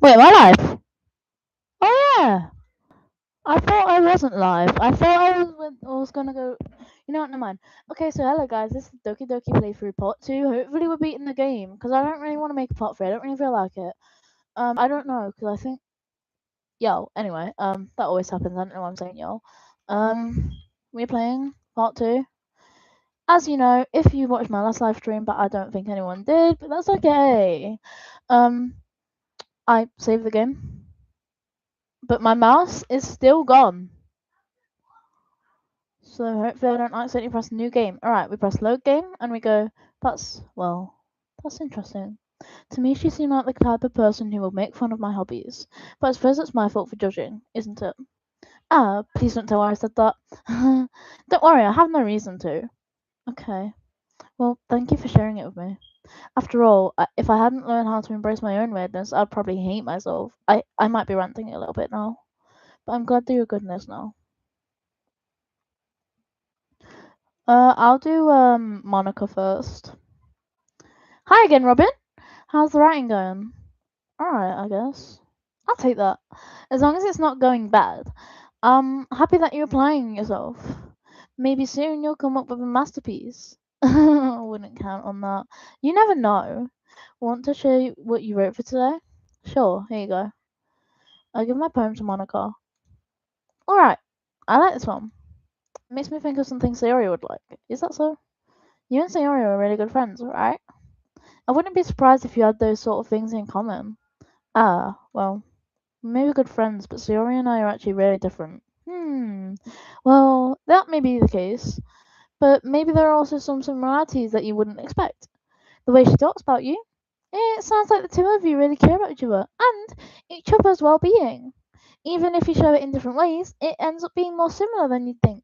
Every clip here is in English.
Wait, am I live? Oh yeah. I thought I wasn't live. I thought I was gonna go. You know what? Never mind. Okay, so hello guys. This is Doki Doki Playthrough Part 2. Hopefully we're beating the game because I don't really want to make a Part 3. I don't really feel like it. I don't know because I think yo. Anyway, that always happens. I don't know why I'm saying yo. We're playing Part 2. As you know, if you watched my last live stream, but I don't think anyone did, but that's okay. I saved the game, but my mouse is still gone. So hopefully I don't accidentally press new game. Alright, we press load game and we go, that's interesting. To me, she seemed like the type of person who will make fun of my hobbies. But I suppose it's my fault for judging, isn't it? Ah, please don't tell her I said that. Don't worry, I have no reason to. Okay. Well, thank you for sharing it with me. After all, if I hadn't learned how to embrace my own weirdness, I'd probably hate myself. I might be ranting a little bit now. But I'm glad that you're goodness now. I'll do Monica first. Hi again, Robin. How's the writing going? Alright, I guess. I'll take that. As long as it's not going bad. Happy that you're applying yourself. Maybe soon you'll come up with a masterpiece. I wouldn't count on that. You never know. Want to show you what you wrote for today? Sure, here you go. I'll give my poem to Monica. Alright, I like this one. It makes me think of something Sayori would like. Is that so? You and Sayori are really good friends, right? I wouldn't be surprised if you had those sort of things in common. Ah, well, maybe good friends, but Sayori and I are actually really different. Well, that may be the case, but maybe there are also some similarities that you wouldn't expect. The way she talks about you, it sounds like the two of you really care about each other and each other's well-being. Even if you show it in different ways, it ends up being more similar than you'd think.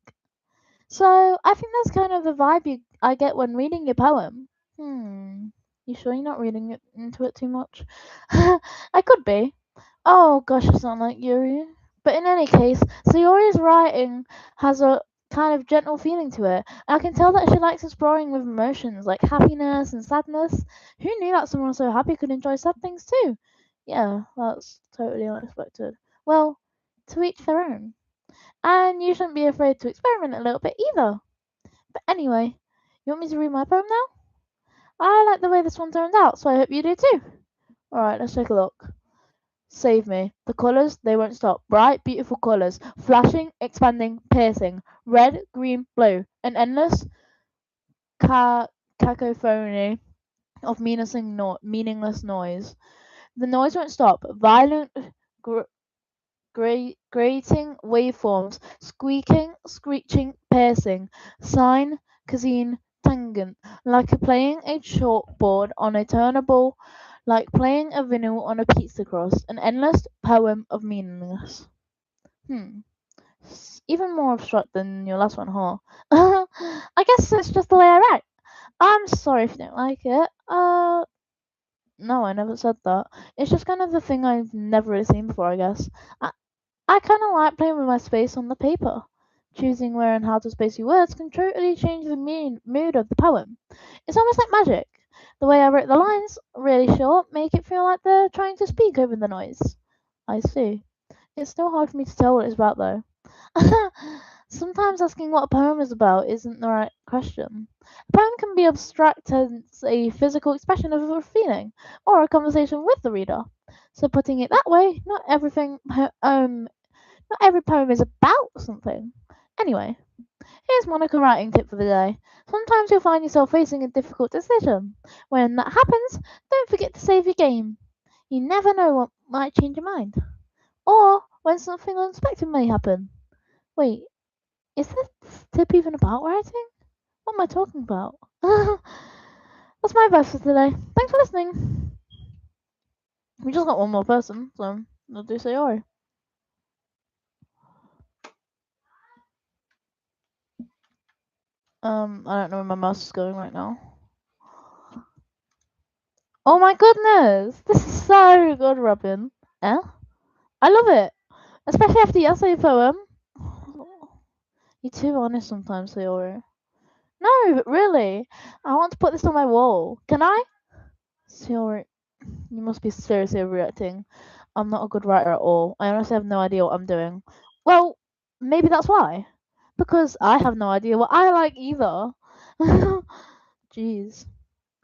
So I think that's kind of the vibe I get when reading your poem. You sure you're not reading it into it too much? I could be. Oh gosh, I sound like Yuri. But in any case, Sayori's writing has a kind of gentle feeling to it. I can tell that she likes exploring with emotions like happiness and sadness. Who knew that someone so happy could enjoy sad things too? Yeah, that's totally unexpected. Well, to each their own. And you shouldn't be afraid to experiment a little bit either. But anyway, you want me to read my poem now? I like the way this one turned out, so I hope you do too. Alright, let's take a look. Save me. The colours, they won't stop. Bright, beautiful colours. Flashing, expanding, piercing. Red, green, blue. An endless cacophony of meaningless noise. The noise won't stop. Violent, grating waveforms. Squeaking, screeching, piercing. Sine, cosine, tangent. Like playing a chalkboard on a turnable, like playing a vinyl on a pizza crust. An endless poem of meaningless. Even more abstract than your last one, huh? I guess it's just the way I write. I'm sorry if you don't like it. No, I never said that. It's just kind of the thing I've never really seen before, I guess. I kind of like playing with my space on the paper. Choosing where and how to space your words can totally change the mood of the poem. It's almost like magic. The way I wrote the lines, really short, make it feel like they're trying to speak over the noise. I see. It's still hard for me to tell what it's about, though. Sometimes asking what a poem is about isn't the right question. A poem can be abstract as a physical expression of a feeling, or a conversation with the reader. So putting it that way, not every poem is about something. Anyway, here's Monica writing tip for the day. Sometimes you'll find yourself facing a difficult decision. When that happens, don't forget to save your game. You never know what might change your mind. Or when something unexpected may happen. Wait, is this tip even about writing? What am I talking about? That's my advice for today. Thanks for listening. We just got one more person, so I'll do Sayori. I don't know where my mouse is going right now. Oh my goodness! This is so good, Robin. Eh? I love it. Especially after the essay poem. You're too honest sometimes, Sayori. No, but really. I want to put this on my wall. Can I? Sayori, you must be seriously overreacting. I'm not a good writer at all. I honestly have no idea what I'm doing. Well, maybe that's why. Because I have no idea what I like either. Jeez.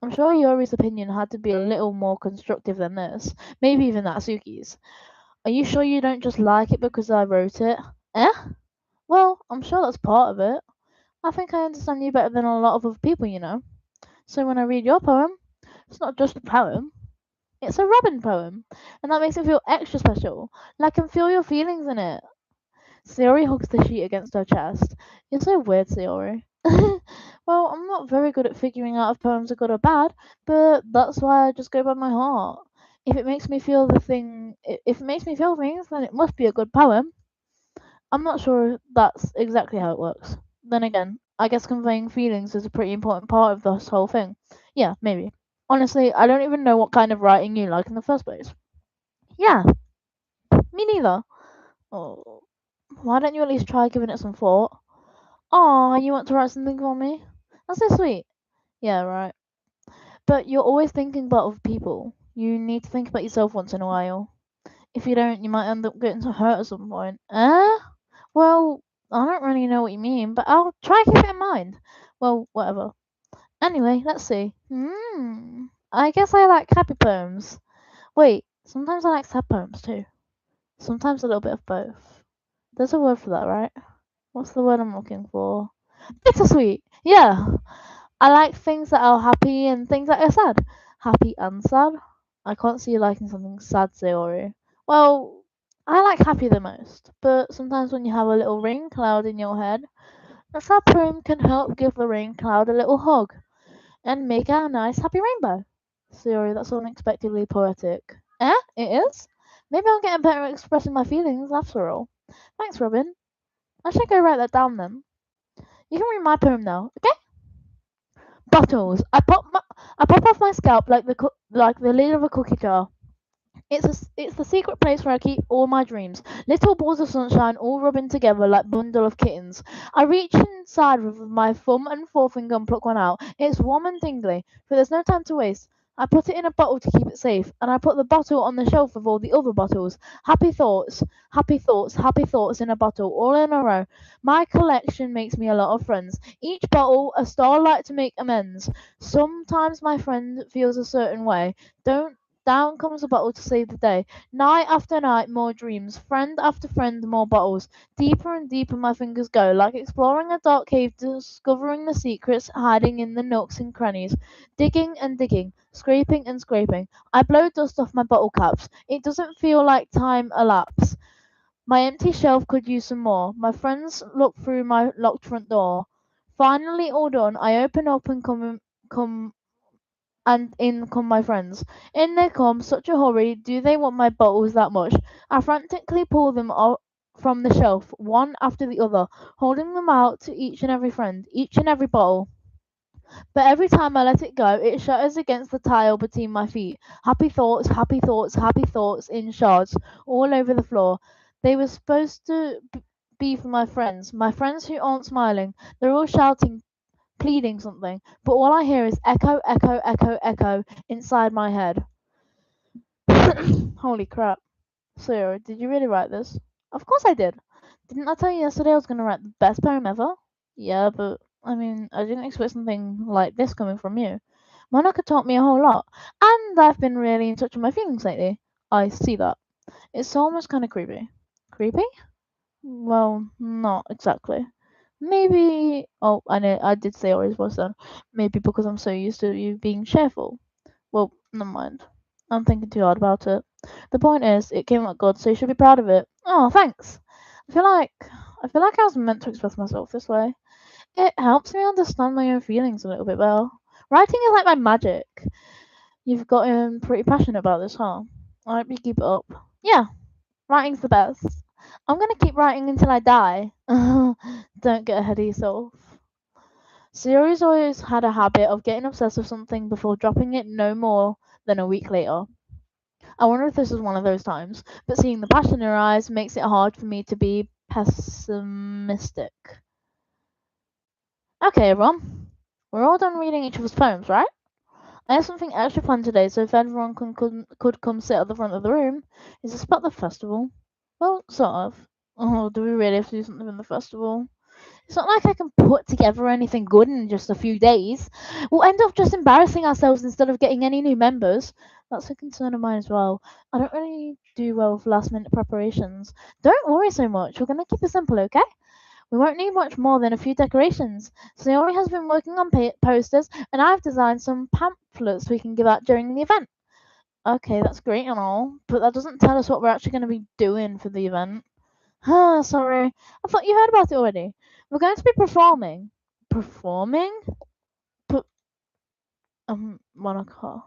I'm sure Yori's opinion had to be a little more constructive than this. Maybe even Natsuki's. Are you sure you don't just like it because I wrote it? Eh? Well, I'm sure that's part of it. I think I understand you better than a lot of other people, you know. So when I read your poem, it's not just a poem, it's a Robin poem. And that makes it feel extra special. Like I can feel your feelings in it. Sayori hugs the sheet against her chest. You're so weird, Sayori. Well, I'm not very good at figuring out if poems are good or bad, but that's why I just go by my heart. If it makes me feel if it makes me feel things, then it must be a good poem. I'm not sure that's exactly how it works. Then again, I guess conveying feelings is a pretty important part of this whole thing. Yeah, maybe. Honestly, I don't even know what kind of writing you like in the first place. Yeah, me neither. Oh, why don't you at least try giving it some thought? Aw, you want to write something for me? That's so sweet. Yeah, right. But you're always thinking about other people. You need to think about yourself once in a while. If you don't, you might end up getting hurt at some point. Well, I don't really know what you mean, but I'll try to keep it in mind. Well, whatever. Anyway, let's see. I guess I like happy poems. Wait, sometimes I like sad poems too. Sometimes a little bit of both. There's a word for that, right? What's the word I'm looking for? Bittersweet. Yeah. I like things that are happy and things that are sad. Happy and sad. I can't see you liking something sad, Sayori. Well, I like happy the most, but sometimes when you have a little rain cloud in your head, a sad poem can help give the rain cloud a little hug and make a nice happy rainbow. Sayori, that's unexpectedly poetic. Eh? It is? Maybe I'm getting better at expressing my feelings after all. Thanks, Robin. I should go write that down then. You can read my poem now, okay? Bottles. I pop off my scalp like like the lid of a cookie jar. It's the secret place where I keep all my dreams. Little balls of sunshine all rubbing together like bundle of kittens. I reach inside with my thumb and forefinger and pluck one out. It's warm and tingly, but there's no time to waste. I put it in a bottle to keep it safe, and I put the bottle on the shelf with all the other bottles. Happy thoughts, happy thoughts, happy thoughts in a bottle, all in a row. My collection makes me a lot of friends. Each bottle a starlight to make amends. Sometimes my friend feels a certain way. Don't Down comes a bottle to save the day. Night after night, more dreams. Friend after friend, more bottles. Deeper and deeper my fingers go, like exploring a dark cave, discovering the secrets hiding in the nooks and crannies. Digging and digging, scraping and scraping. I blow dust off my bottle caps. It doesn't feel like time elapsed. My empty shelf could use some more. My friends look through my locked front door. Finally, all done, I open up and come and in come my friends. In they come, such a hurry, do they want my bottles that much? I frantically pull them out from the shelf, one after the other, holding them out to each and every friend, each and every bottle. But every time I let it go, it shatters against the tile between my feet. Happy thoughts, happy thoughts, happy thoughts in shards all over the floor. They were supposed to be for my friends who aren't smiling. They're all shouting, pleading something, but all I hear is echo, echo, echo, echo inside my head. Holy crap. So, did you really write this? Of course I did. Didn't I tell you yesterday I was going to write the best poem ever? Yeah, but I mean, I didn't expect something like this coming from you. Monica taught me a whole lot, and I've been really in touch with my feelings lately. I see that. It's almost kind of creepy. Creepy? Well, not exactly. Maybe. Oh, I know. I did say always was then. Maybe because I'm so used to you being cheerful. Well, never mind. I'm thinking too hard about it. The point is, it came out good, so you should be proud of it. Oh, thanks. I feel like I was meant to express myself this way. It helps me understand my own feelings a little bit better. Writing is like my magic. You've gotten pretty passionate about this, huh? I hope you keep it up. Yeah, writing's the best. I'm gonna keep writing until I die. Don't get ahead of yourself. Siri's always had a habit of getting obsessed with something before dropping it no more than a week later. I wonder if this is one of those times, but seeing the passion in her eyes makes it hard for me to be pessimistic. Okay, everyone. We're all done reading each other's poems, right? I have something extra planned today, so if everyone could come sit at the front of the room. Is this about the festival? Well, sort of. Oh, do we really have to do something in the festival? It's not like I can put together anything good in just a few days. We'll end up just embarrassing ourselves instead of getting any new members. That's a concern of mine as well. I don't really do well with last minute preparations. Don't worry so much. We're going to keep it simple, okay? We won't need much more than a few decorations. Sayori has been working on posters, and I've designed some pamphlets we can give out during the event. Okay, that's great and all, but that doesn't tell us what we're actually going to be doing for the event. Sorry. I thought you heard about it already. We're going to be performing. Performing? P- Monica.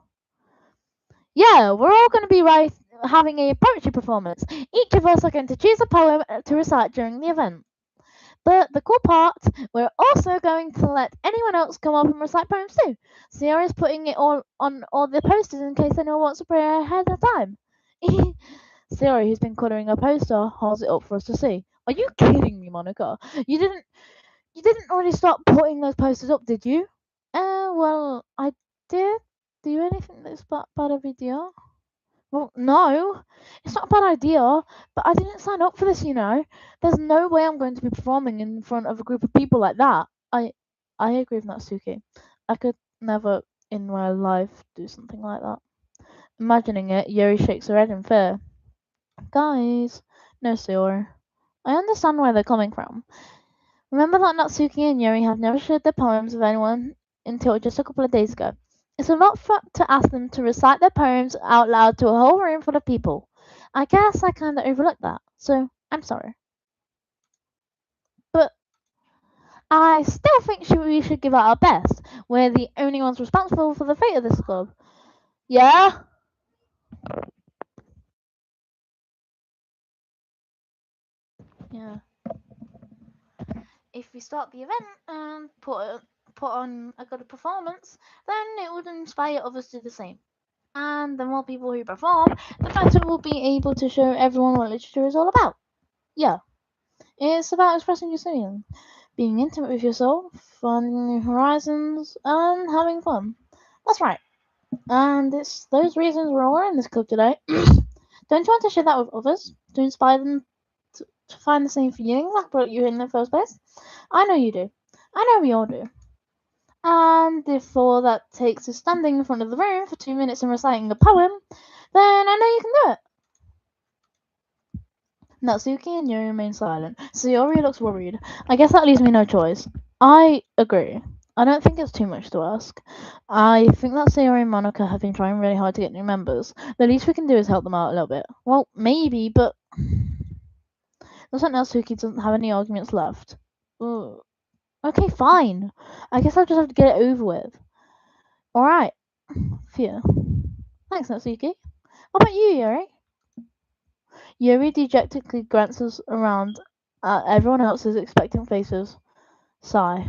Yeah, we're all going to be having a poetry performance. Each of us are going to choose a poem to recite during the event. But the cool part, we're also going to let anyone else come up and recite poems too. Sierra's putting it all on all the posters in case anyone wants to pray ahead of time. Sierra, who's been colouring a poster, holds it up for us to see. Are you kidding me, Monica? You didn't you didn't already start putting those posters up, did you? Well, I did. Do you anything that's bad idea? Well, no, it's not a bad idea, but I didn't sign up for this, you know. There's no way I'm going to be performing in front of a group of people like that. I agree with Natsuki. I could never in my life do something like that. Imagining it, Yuri shakes her head in fear. Guys, no, Sayori. I understand where they're coming from. Remember that Natsuki and Yuri have never shared their poems with anyone until just a couple of days ago. It's a lot to ask them to recite their poems out loud to a whole room full of people. I guess I kinda overlooked that, so I'm sorry. But I still think we should give it our best. We're the only ones responsible for the fate of this club. Yeah? Yeah. If we start the event and put on a good performance, then it would inspire others to do the same. And the more people who perform, the better we'll be able to show everyone what literature is all about. Yeah, it's about expressing your feelings, being intimate with yourself, finding new horizons, and having fun. That's right. And it's those reasons we're all in this club today. Don't you want to share that with others to inspire them to find the same feelings that brought you in the first place? I know you do. I know we all do. And if all that takes is standing in front of the room for 2 minutes and reciting a poem, then I know you can do it. Natsuki and Yuri remain silent. Sayori looks worried. I guess that leaves me no choice. I agree. I don't think it's too much to ask. I think that Sayori and Monica have been trying really hard to get new members. The least we can do is help them out a little bit. Well, maybe, but looks like Natsuki doesn't have any arguments left. Ugh. Okay, fine. I guess I'll just have to get it over with. Alright. Phew. Thanks, Natsuki. What about you, Yuri? Yuri dejectedly glances around at everyone else's expectant faces. Sigh.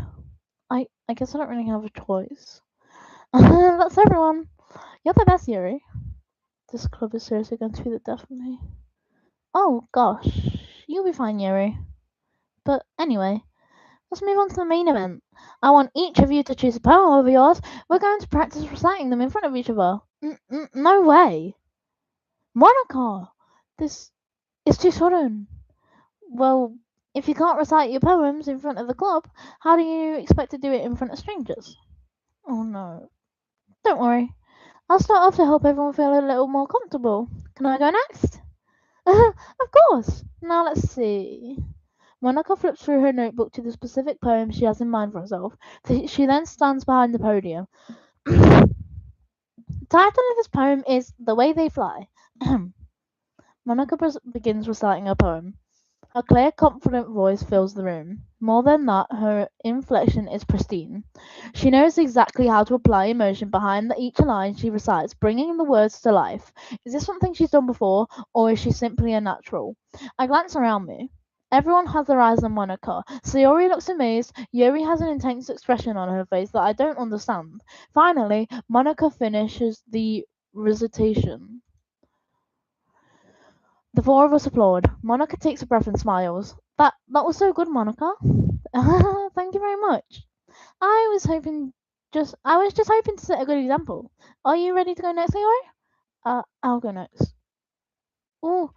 I guess I don't really have a choice. That's everyone. You're the best, Yuri. This club is seriously going to be the death of me. Oh gosh. You'll be fine, Yuri. But anyway, let's move on to the main event. I want each of you to choose a poem of yours. We're going to practice reciting them in front of each other. No way. Monica! This is too sudden. Well, if you can't recite your poems in front of the club, how do you expect to do it in front of strangers? Oh no. Don't worry. I'll start off to help everyone feel a little more comfortable. Can I go next? Of course. Now let's see. Monica flips through her notebook to the specific poem she has in mind for herself. She then stands behind the podium. The title of this poem is The Way They Fly. Monica begins reciting her poem. Her clear, confident voice fills the room. More than that, her inflection is pristine. She knows exactly how to apply emotion behind each line she recites, bringing the words to life. Is this something she's done before, or is she simply a natural? I glance around me. Everyone has their eyes on Monica. Sayori looks amazed. Yuri has an intense expression on her face that I don't understand. Finally, Monica finishes the recitation. The four of us applaud. Monica takes a breath and smiles. That was so good, Monica. Thank you very much. I was just hoping to set a good example. Are you ready to go next, Leroy? I'll go next. Ooh,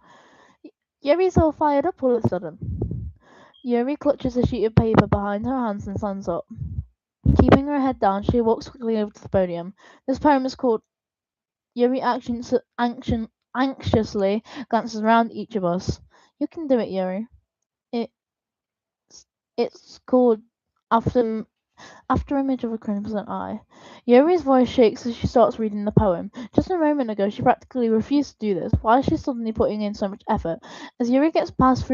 Yuri's all fired up all of a sudden. Yuri clutches a sheet of paper behind her hands and stands up. Keeping her head down, she walks quickly over to the podium. This poem is called Yuri anxiously glances around each of us. You can do it, Yuri. It's it's called After Image of a Crimson Eye. Yuri's voice shakes as she starts reading the poem. Just a moment ago, she practically refused to do this. Why is she suddenly putting in so much effort? As Yuri gets past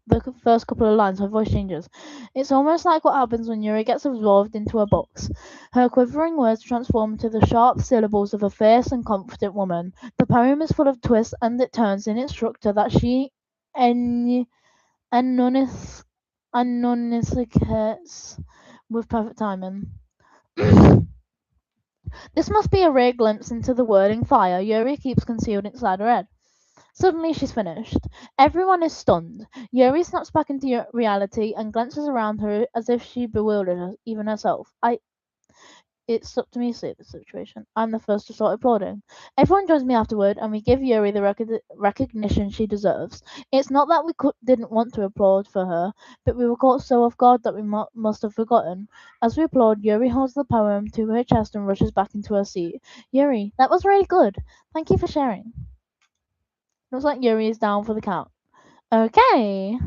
the first couple of lines, her voice changes. It's almost like what happens when Yuri gets absorbed into a box. Her quivering words transform into the sharp syllables of a fierce and confident woman. The poem is full of twists and it turns in its structure that she en- enunciates with perfect timing. This must be a rare glimpse into the whirling fire Yuri keeps concealed inside her head. Suddenly she's finished. Everyone is stunned. Yuri snaps back into reality and glances around her as if she bewildered her, even herself. It's up to me to save the situation. I'm the first to start applauding. Everyone joins me afterward, and we give Yuri the recognition she deserves. It's not that we didn't want to applaud for her, but we were caught so off guard that we must have forgotten. As we applaud, Yuri holds the poem to her chest and rushes back into her seat. Yuri, that was really good. Thank you for sharing. Looks like Yuri is down for the count. Okay,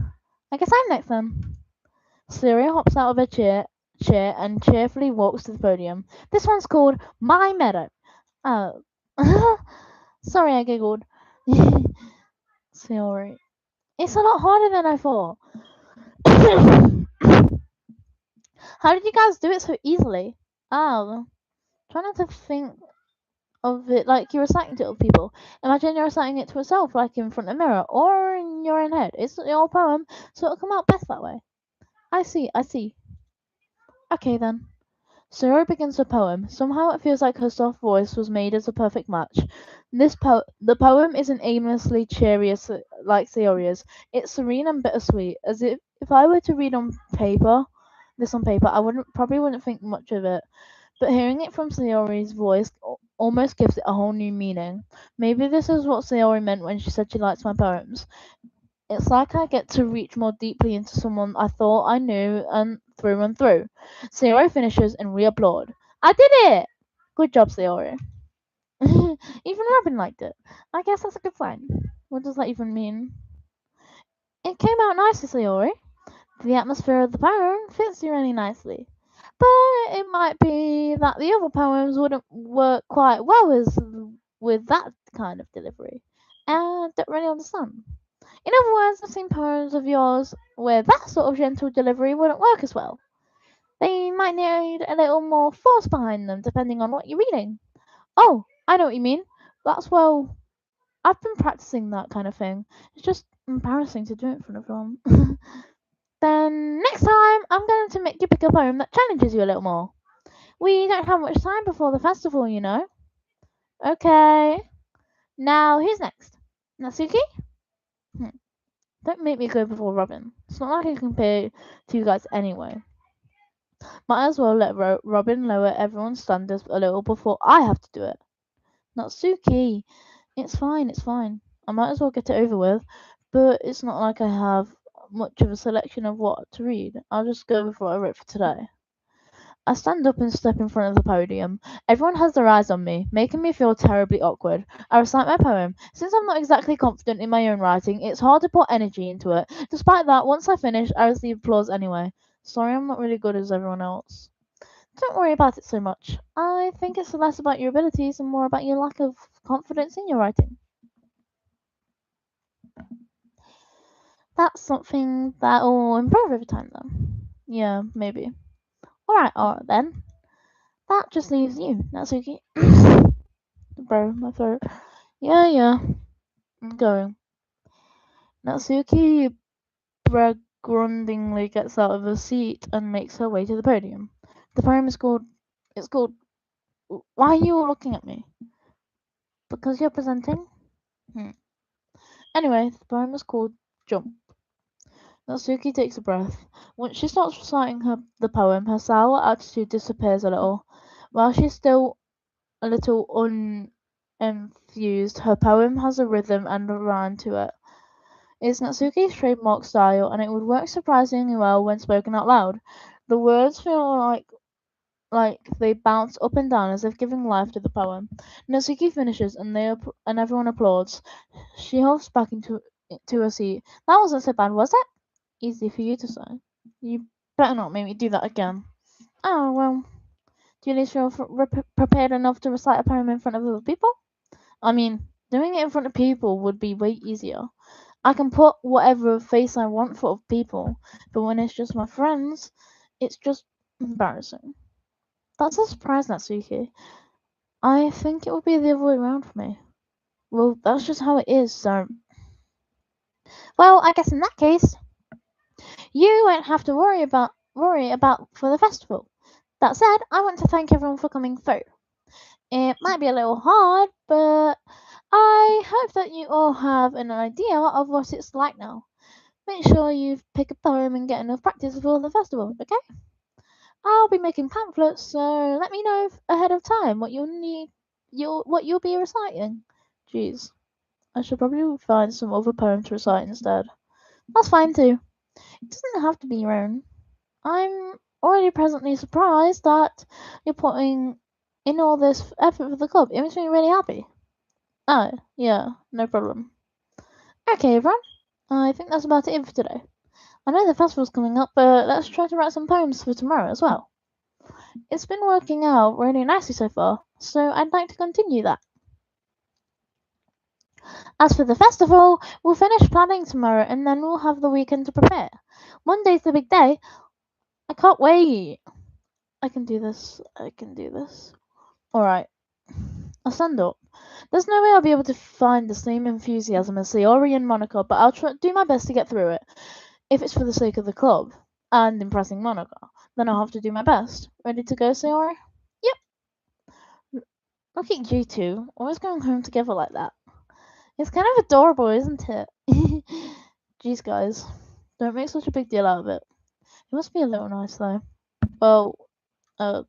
I guess I'm next then. Syria hops out of her chair and cheerfully walks to the podium. This one's called My Meadow. Oh. Sorry, I giggled. Sorry. It's a lot harder than I thought. How did you guys do it so easily? Oh. Try not to think of it like you're reciting to other people. Imagine you're reciting it to yourself, like in front of a mirror or in your own head. It's your poem, so it'll come out best that way. I see. Okay then. Sarah begins her poem. Somehow it feels like her soft voice was made as a perfect match. The poem isn't aimlessly cheery like Theoria's. It's serene and bittersweet, as if I were to read this on paper, I probably wouldn't think much of it. But hearing it from Theori's voice almost gives it a whole new meaning. Maybe this is what Theori meant when she said she likes my poems. It's like I get to reach more deeply into someone I thought I knew and through. Zero finishes and we applaud. I did it! Good job, Zero. Even Robin liked it. I guess that's a good sign. What does that even mean? It came out nicely, Zero. The atmosphere of the poem fits you really nicely. But it might be that the other poems wouldn't work quite well with that kind of delivery. And don't really understand. In other words, I've seen poems of yours where that sort of gentle delivery wouldn't work as well. They might need a little more force behind them, depending on what you're reading. Oh, I know what you mean. That's well, I've been practicing that kind of thing. It's just embarrassing to do it in front of everyone. Then next time, I'm going to make you pick a poem that challenges you a little more. We don't have much time before the festival, you know. Okay. Now, who's next? Natsuki? Hmm. Don't make me go before Robin. It's not like I can compare to you guys anyway. Might as well let Robin lower everyone's standards a little before I have to do it. Natsuki! It's fine. I might as well get it over with. But it's not like I have much of a selection of what to read. I'll just go with what I wrote for today. I stand up and step in front of the podium. Everyone has their eyes on me, making me feel terribly awkward. I recite my poem. Since I'm not exactly confident in my own writing, it's hard to put energy into it. Despite that, once I finish, I receive applause anyway. Sorry I'm not really good as everyone else. Don't worry about it so much. I think it's less about your abilities and more about your lack of confidence in your writing. That's something that will improve over time, though. Yeah, maybe. Alright then. That just leaves you, Natsuki. Bro, my throat. Yeah, I'm going. Natsuki begrudgingly gets out of her seat and makes her way to the podium. The poem is called. It's called. Why are you all looking at me? Because you're presenting? Anyway, the poem is called Jump. Natsuki takes a breath. Once she starts reciting the poem, her sour attitude disappears a little. While she's still a little unenthused, her poem has a rhythm and a rhyme to it. It's Natsuki's trademark style, and it would work surprisingly well when spoken out loud. The words feel like they bounce up and down as if giving life to the poem. Natsuki finishes, and and everyone applauds. She hops back into her seat. That wasn't so bad, was it? Easy for you to say. You better not make me do that again. Oh well. Do you at least feel prepared enough to recite a poem in front of other people? I mean, doing it in front of people would be way easier. I can put whatever face I want for other people, but when it's just my friends, it's just embarrassing. That's a surprise, Natsuki. I think it would be the other way around for me. Well, that's just how it is, so. Well, I guess in that case, you won't have to worry about for the festival. That said, I want to thank everyone for coming through. It might be a little hard, but I hope that you all have an idea of what it's like now. Make sure you pick a poem and get enough practice before the festival, okay? I'll be making pamphlets, so let me know ahead of time what you'll be reciting. Jeez, I should probably find some other poem to recite instead. That's fine too. It doesn't have to be your own. I'm already presently surprised that you're putting in all this effort for the club. It makes me really happy. Oh, yeah, no problem. Okay, everyone. I think that's about it for today. I know the festival's coming up, but let's try to write some poems for tomorrow as well. It's been working out really nicely so far, so I'd like to continue that. As for the festival, we'll finish planning tomorrow and then we'll have the weekend to prepare. Monday's the big day. I can't wait. I can do this. I can do this. Alright. I'll stand up. There's no way I'll be able to find the same enthusiasm as Sayori and Monica, but I'll do my best to get through it. If it's for the sake of the club and impressing Monica, then I'll have to do my best. Ready to go, Sayori? Yep. Look at you two, always going home together like that. It's kind of adorable, isn't it? Jeez, guys. Don't make such a big deal out of it. It must be a little nice, though. Well, how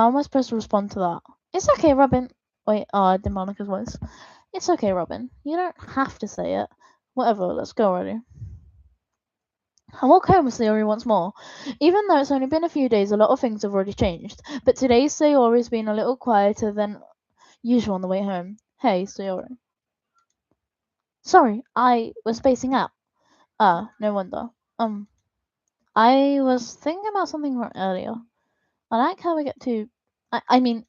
am I supposed to respond to that? It's okay, Robin. Wait, I did Monica's voice. It's okay, Robin. You don't have to say it. Whatever, let's go already. I walk home with Sayori once more. Even though it's only been a few days, a lot of things have already changed. But today's Sayori's been a little quieter than usual on the way home. Hey, Sayori. Sorry, I was spacing out. Ah, no wonder. I was thinking about something earlier. I like how we get to. I mean,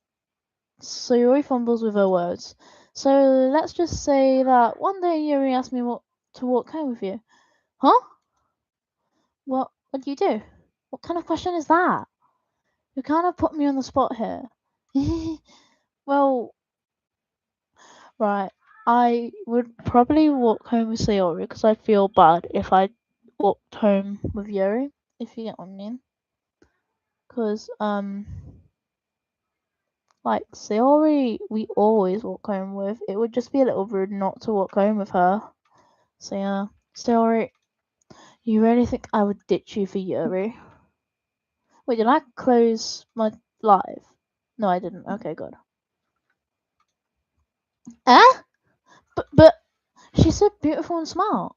Sayori fumbles with her words. So let's just say that one day Yuri asked me to walk home with you. Huh? What do you do? What kind of question is that? You kind of put me on the spot here. Well, right. I would probably walk home with Sayori because I'd feel bad if I walked home with Yuri, if you get what I mean. Because, like, Sayori, we always walk home with. It would just be a little rude not to walk home with her. So, yeah. Sayori, you really think I would ditch you for Yuri? Wait, did I close my live? No, I didn't. Okay, good. Eh? But she's so beautiful and smart.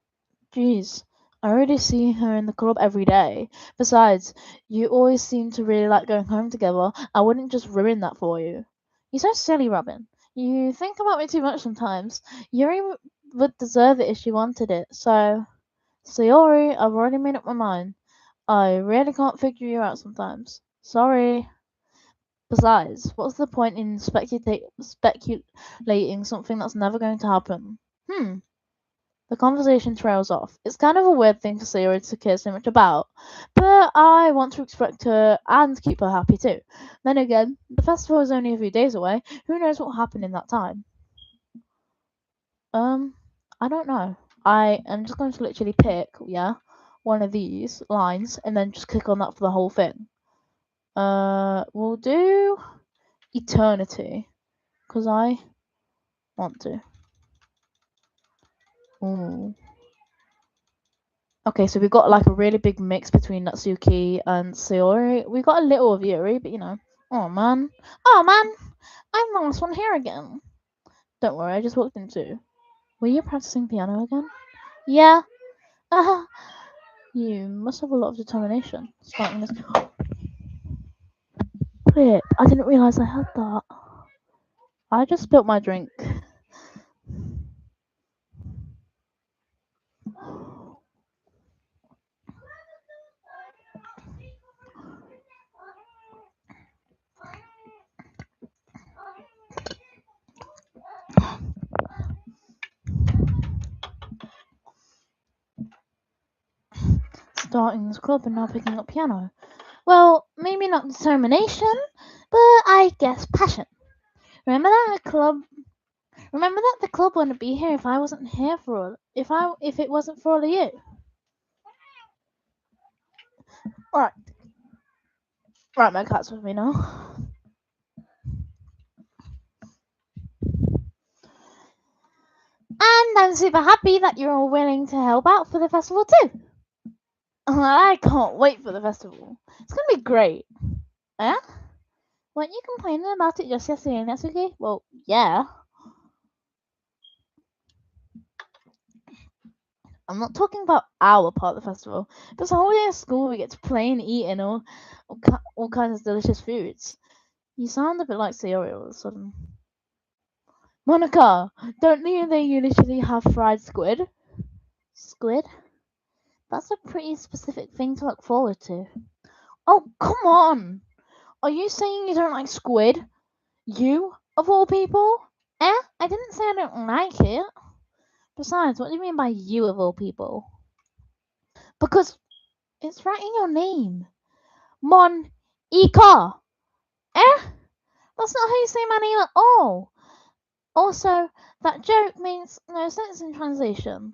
Jeez, I already see her in the club every day. Besides, you always seem to really like going home together. I wouldn't just ruin that for you. You're so silly, Robin. You think about me too much sometimes. Yuri would deserve it if she wanted it. So, Sayori, I've already made up my mind. I really can't figure you out sometimes. Sorry. Besides, what's the point in speculating something that's never going to happen? The conversation trails off. It's kind of a weird thing for Sayori to care so much about, but I want to respect her and keep her happy too. Then again, the festival is only a few days away. Who knows what will happen in that time? I don't know. I am just going to literally pick, one of these lines and then just click on that for the whole thing. We'll do eternity because I want to. Ooh. Okay, so we've got like a really big mix between Natsuki and Sayori. We've got a little of Yuri, but you know. Oh man, I'm the last one here again. Don't worry, I just walked in too. Were you practicing piano again? Yeah. You must have a lot of determination starting this. Wait, I didn't realize I had that. I just spilt my drink. Starting this club and now picking up piano. Well, maybe not determination, but I guess passion. Remember that club? Remember that the club wouldn't be here if I wasn't here for all. If it wasn't for all of you. All right, right, my cat's with me now. And I'm super happy that you're all willing to help out for the festival too. I can't wait for the festival. It's gonna be great. Yeah? Weren't you complaining about it just yesterday, Natsuki? Well, yeah. I'm not talking about our part of the festival. This whole day of school, we get to play and eat and all kinds of delicious foods. You sound a bit like Sayori all of a sudden. Monica, don't they usually have fried squid? Squid? That's a pretty specific thing to look forward to. Oh, come on! Are you saying you don't like squid? You, of all people? I didn't say I don't like it. Besides, what do you mean by you, of all people? Because it's right in your name. Mon-Ika. That's not how you say my name at all. Also, that joke makes no sense in translation.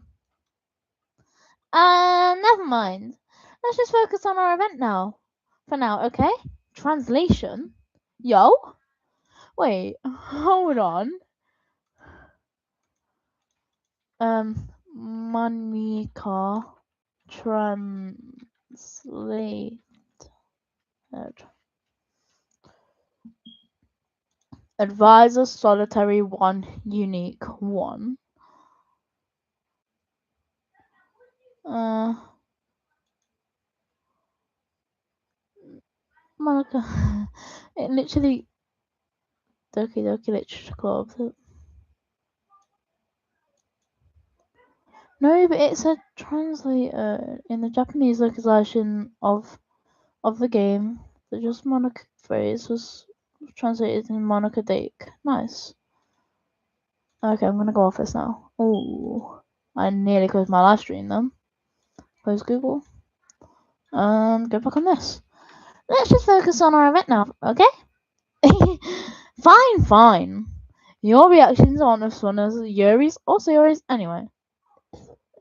Never mind. Let's just focus on our event now. For now, okay? Translation? Yo? Wait, hold on. Monica translated. Advisor solitary 1 unique 1. Monica. It literally. Doki Doki Literature Club. No, but it's a translator in the Japanese localization of the game. The just Monica phrase was translated in Monica Dake. Nice. Okay, I'm gonna go off this now. Ooh, I nearly closed my live stream then. Close Google. Go back on this. Let's just focus on our event now, okay? Fine. Your reactions aren't as fun as Yuri's or Sayori's anyway.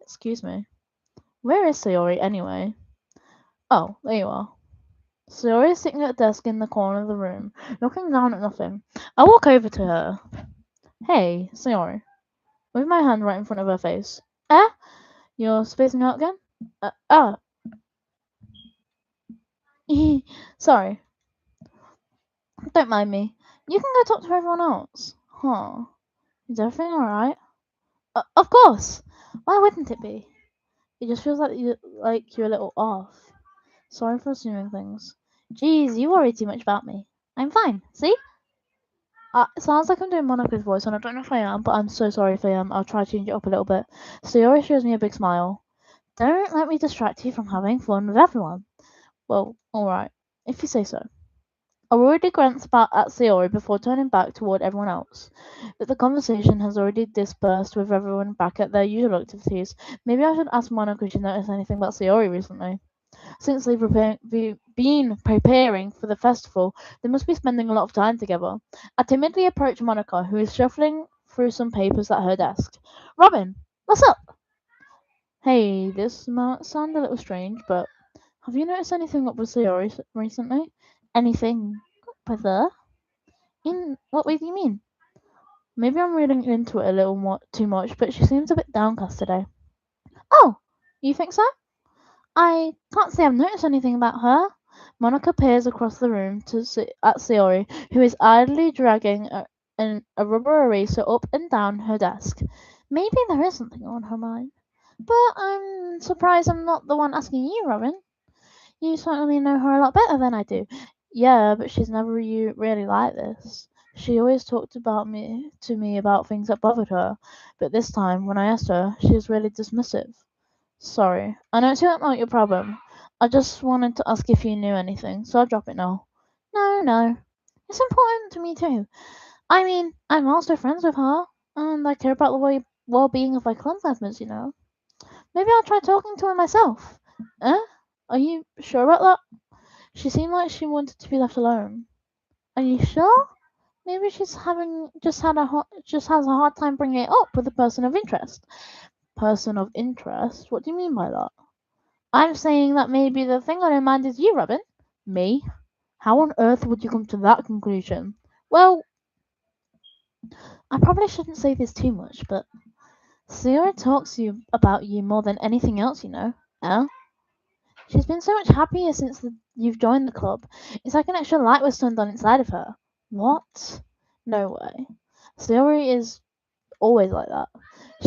Excuse me. Where is Sayori anyway? Oh, there you are. Sayori is sitting at a desk in the corner of the room, looking down at nothing. I walk over to her. Hey, Sayori. With my hand right in front of her face. You're spacing out again? Sorry. Don't mind me. You can go talk to everyone else. Huh. Is everything alright? Of course! Why wouldn't it be? It just feels like you're a little off. Sorry for assuming things. Jeez, you worry too much about me. I'm fine. See? It sounds like I'm doing Monica's voice, and I don't know if I am, but I'm so sorry if I am. I'll try to change it up a little bit. Sayori shows me a big smile. Don't let me distract you from having fun with everyone. Well, alright. If you say so. I already glanced back at Sayori before turning back toward everyone else. But the conversation has already dispersed with everyone back at their usual activities. Maybe I should ask Monica if she noticed anything about Sayori recently. Since they've been preparing for the festival, they must be spending a lot of time together. I timidly approach Monica, who is shuffling through some papers at her desk. Robin, what's up? Hey, this might sound a little strange, but have you noticed anything up with Sayori recently? Anything with her? In what way do you mean? Maybe I'm reading into it a little too much, but she seems a bit downcast today. Oh, you think so? I can't say I've noticed anything about her. Monica peers across the room at Sayori, who is idly dragging a rubber eraser up and down her desk. Maybe there is something on her mind. But I'm surprised I'm not the one asking you, Robin. You certainly know her a lot better than I do. Yeah, but she's never really like this. She always talked about me to me about things that bothered her, but this time, when I asked her, she was really dismissive. Sorry, I know it's not your problem. I just wanted to ask if you knew anything, so I'll drop it now. No, no. It's important to me too. I mean, I'm also friends with her, and I care about the well-being of my club members. Maybe I'll try talking to her myself. Eh? Are you sure about that? She seemed like she wanted to be left alone. Are you sure? Maybe she's having just has a hard time bringing it up with a person of interest. Person of interest? What do you mean by that? I'm saying that maybe the thing on her mind is you, Robin. Me? How on earth would you come to that conclusion? Well, I probably shouldn't say this too much, but Sarah talks to you about you more than anything else. Eh? She's been so much happier since you've joined the club. It's like an extra light was turned on inside of her. What? No way. Sayori is always like that.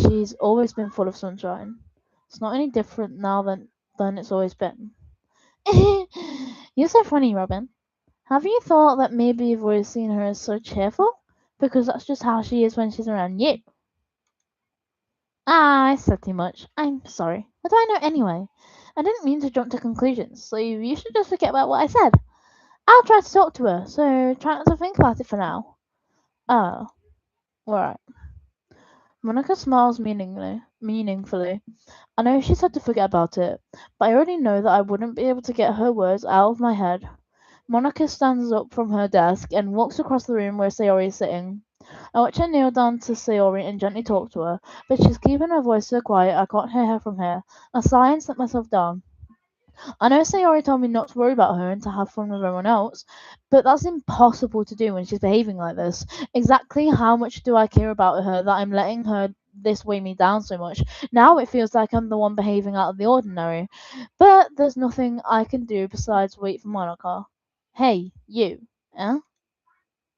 She's always been full of sunshine. It's not any different now than it's always been. You're so funny, Robin. Have you thought that maybe you've always seen her as so cheerful? Because that's just how she is when she's around you. Ah, I said too much. I'm sorry. What do I know anyway? I didn't mean to jump to conclusions, so you should just forget about what I said. I'll try to talk to her, so try not to think about it for now. Oh, alright. Monica smiles meaningfully. I know she said to forget about it, but I already know that I wouldn't be able to get her words out of my head. Monica stands up from her desk and walks across the room where Sayori is sitting. I watch her kneel down to Sayori and gently talk to her, but she's keeping her voice so quiet I can't hear her from here. I sigh and set myself down. I know Sayori told me not to worry about her and to have fun with everyone else, but that's impossible to do when she's behaving like this. Exactly how much do I care about her that I'm letting her this weigh me down so much? Now it feels like I'm the one behaving out of the ordinary. But there's nothing I can do besides wait for Monica. Hey, you. Eh?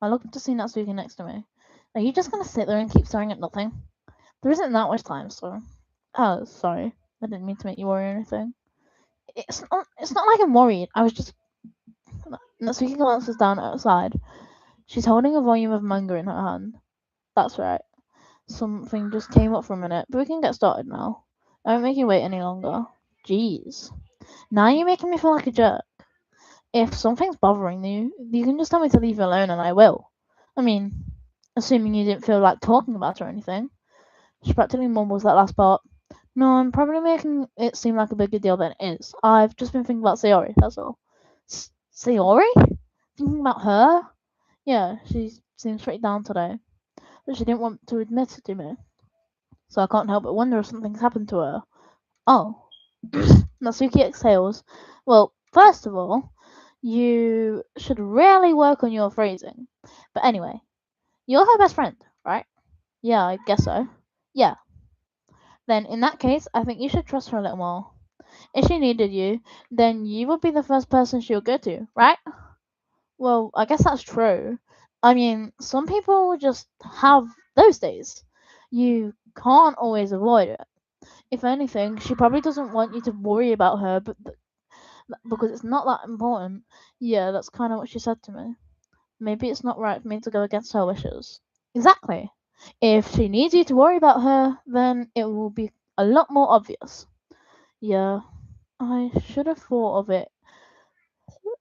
I look up to see Natsuki next to me. Are you just gonna sit there and keep staring at nothing? There isn't that much time, so. Oh, sorry. I didn't mean to make you worry or anything. It's not like I'm worried. I was just. Natsuki glances down outside. She's holding a volume of manga in her hand. That's right. Something just came up for a minute, but we can get started now. I won't make you wait any longer. Jeez. Now you're making me feel like a jerk. If something's bothering you, you can just tell me to leave you alone and I will. I mean, assuming you didn't feel like talking about it or anything. She practically mumbles that last part. No, I'm probably making it seem like a bigger deal than it is. I've just been thinking about Sayori, that's all. Sayori? Thinking about her? Yeah, she seems pretty down today. But she didn't want to admit it to me. So I can't help but wonder if something's happened to her. Oh. Natsuki exhales. Well, first of all, you should really work on your phrasing. But anyway, you're her best friend, right? Yeah, I guess so. Yeah. Then in that case, I think you should trust her a little more. If she needed you, then you would be the first person she would go to, right? Well, I guess that's true. I mean, some people just have those days. You can't always avoid it. If anything, she probably doesn't want you to worry about her, but because it's not that important. Yeah, that's kind of what she said to me. Maybe it's not right for me to go against her wishes. Exactly. If she needs you to worry about her, then it will be a lot more obvious. Yeah, I should have thought of it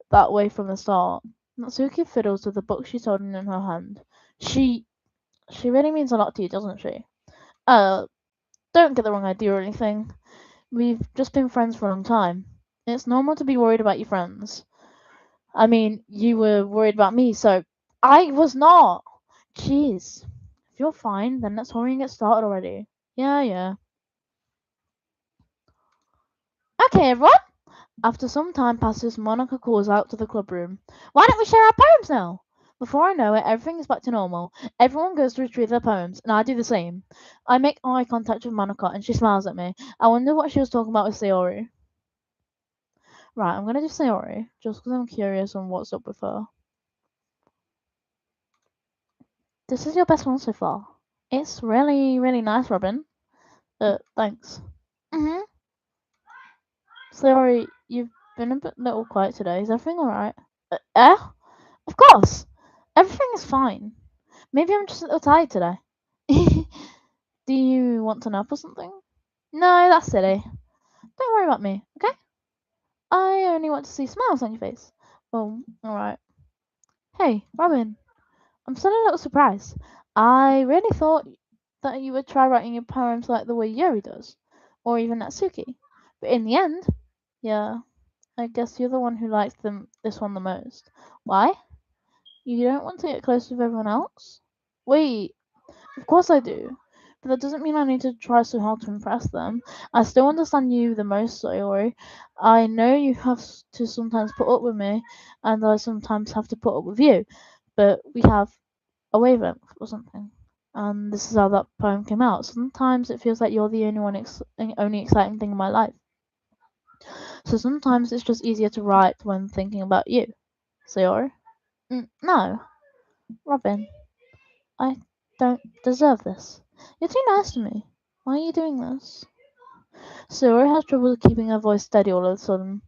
that way from the start. Natsuki fiddles with the book she's holding in her hand. She really means a lot to you, doesn't she? Uh, don't get the wrong idea or anything. We've just been friends for a long time. It's normal to be worried about your friends. I mean, you were worried about me, so I was not. Jeez. If you're fine, then let's hurry and get started already. Yeah, yeah. Okay, everyone. After some time passes, Monica calls out to the club room. Why don't we share our poems now? Before I know it, everything is back to normal. Everyone goes to retrieve their poems, and I do the same. I make eye contact with Monica, and she smiles at me. I wonder what she was talking about with Sayori. Right, I'm gonna do Sayori, just because I'm curious on what's up with her. This is your best one so far. It's really, really nice, Robin. Thanks. Mhm. Sayori, you've been a bit little quiet today. Is everything alright? Eh? Of course! Everything is fine. Maybe I'm just a little tired today. Do you want to nap or something? No, that's silly. Don't worry about me, okay? I only want to see smiles on your face. Oh, alright. Hey, Robin. I'm still a little surprised. I really thought that you would try writing your poems like the way Yuri does. Or even Natsuki. But in the end, yeah, I guess you're the one who likes this one the most. Why? You don't want to get close with everyone else? Wait, of course I do. But that doesn't mean I need to try so hard to impress them. I still understand you the most, Sayori. I know you have to sometimes put up with me, and I sometimes have to put up with you. But we have a wavelength or something. And this is how that poem came out. Sometimes it feels like you're the only exciting thing in my life. So sometimes it's just easier to write when thinking about you. Sayori? No, Robin. I don't deserve this. You're too nice to me. Why are you doing this? Sayori has trouble keeping her voice steady all of a sudden.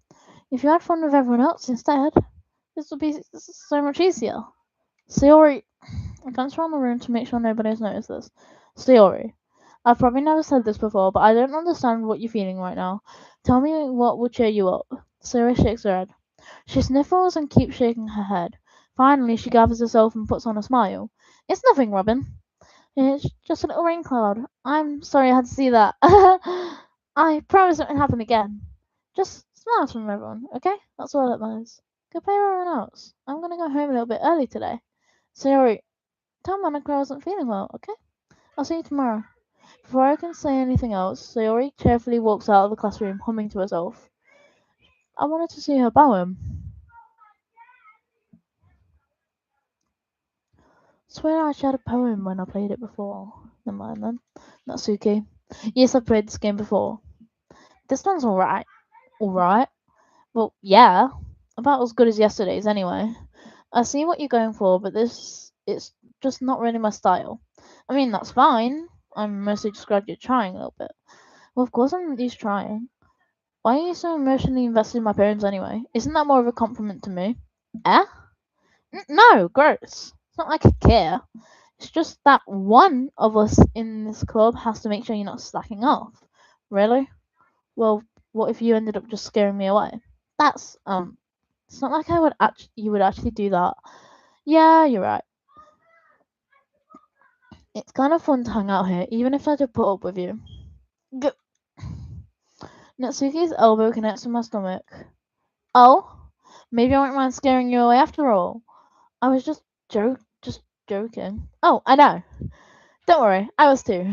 If you had fun with everyone else instead, this is so much easier. Sayori, I glanced around the room to make sure nobody's noticed this. Sayori, I've probably never said this before, but I don't understand what you're feeling right now. Tell me what will cheer you up. Sayori shakes her head. She sniffles and keeps shaking her head. Finally, she gathers herself and puts on a smile. It's nothing, Robin. It's just a little rain cloud. I'm sorry I had to see that. I promise it won't happen again. Just smiles from everyone, okay? That's all that matters. Go play with everyone else. I'm gonna go home a little bit early today. Sorry, tell Monica I wasn't feeling well, okay? I'll see you tomorrow. Before I can say anything else, Sayori cheerfully walks out of the classroom, humming to herself. I wanted to see her poem. Swear I shared a poem when I played it before. Never mind then. Natsuki. Yes, I've played this game before. This one's alright. Alright? Well, yeah. About as good as yesterday's anyway. I see what you're going for, but it's just not really my style. I mean, that's fine. I'm mostly just glad you're trying a little bit. Well, of course I'm at least trying. Why are you so emotionally invested in my poems anyway? Isn't that more of a compliment to me? Eh? No, gross. It's not like I care. It's just that one of us in this club has to make sure you're not slacking off. Really? Well, what if you ended up just scaring me away? That's it's not like you would actually do that. Yeah, you're right. It's kind of fun to hang out here, even if I had to put up with you. G- Natsuki's elbow connects with my stomach. Oh, maybe I won't mind scaring you away after all. I was just joking. Oh, I know. Don't worry, I was too.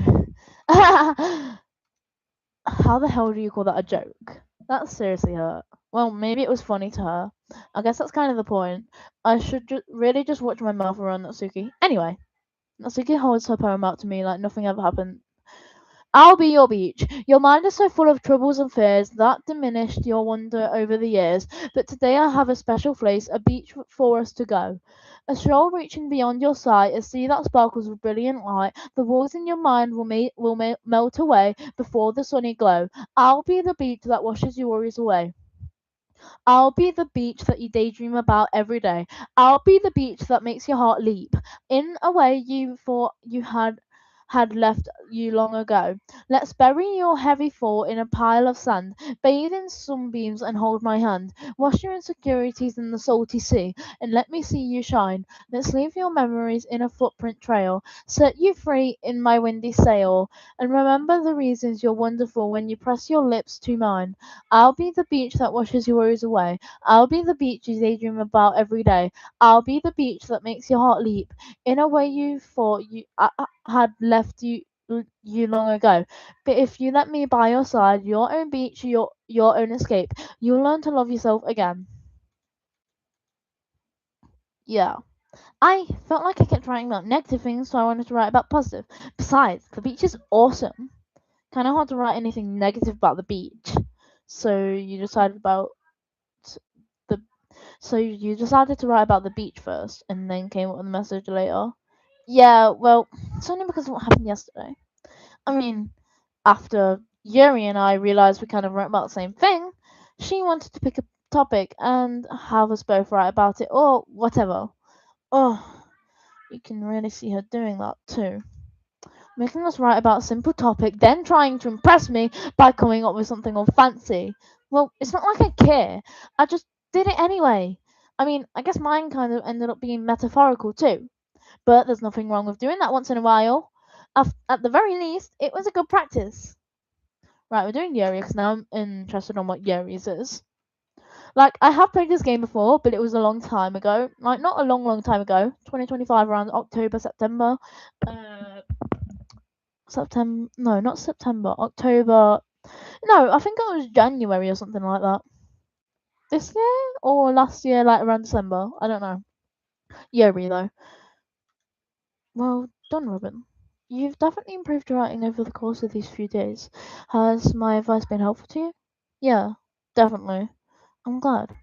How the hell do you call that a joke? That seriously hurt. Well, maybe it was funny to her. I guess that's kind of the point. I should really just watch my mouth around Natsuki. Anyway, Natsuki holds her poem out to me like nothing ever happened. I'll be your beach. Your mind is so full of troubles and fears that diminished your wonder over the years. But today I have a special place, a beach for us to go. A stroll reaching beyond your sight, a sea that sparkles with brilliant light. The walls in your mind will melt away before the sunny glow. I'll be the beach that washes your worries away. I'll be the beach that you daydream about every day. I'll be the beach that makes your heart leap in a way you thought you had left you long ago. Let's bury your heavy fall in a pile of sand, bathe in sunbeams and hold my hand. Wash your insecurities in the salty sea, and let me see you shine. Let's leave your memories in a footprint trail, set you free in my windy sail, and remember the reasons you're wonderful when you press your lips to mine. I'll be the beach that washes your worries away. I'll be the beach you daydream about every day. I'll be the beach that makes your heart leap in a way you thought had left you long ago. But if you let me by your side, your own beach, your own escape, you'll learn to love yourself again. Yeah. I felt like I kept writing about negative things, so I wanted to write about positive. Besides, the beach is awesome. Kind of hard to write anything negative about the beach. So you decided about So you decided to write about the beach first, and then came up with the message later. Yeah, well, it's only because of what happened yesterday. I mean, after Yuri and I realized we kind of wrote about the same thing, she wanted to pick a topic and have us both write about it or whatever. Oh, you can really see her doing that too. Making us write about a simple topic, then trying to impress me by coming up with something all fancy. Well, it's not like I care. I just did it anyway. I mean, I guess mine kind of ended up being metaphorical too. But there's nothing wrong with doing that once in a while. At the very least, it was a good practice. Right, we're doing Yuri because now I'm interested on what Yuri's is. Like, I have played this game before, but it was a long time ago. Like, not a long, long time ago. 2025, around October, September. Uh, September. No, not September. October. No, I think it was January or something like that. This year? Or last year, like around December? I don't know. Yuri, though. Well done, Robin. You've definitely improved your writing over the course of these few days. Has my advice been helpful to you? Yeah, definitely. I'm glad.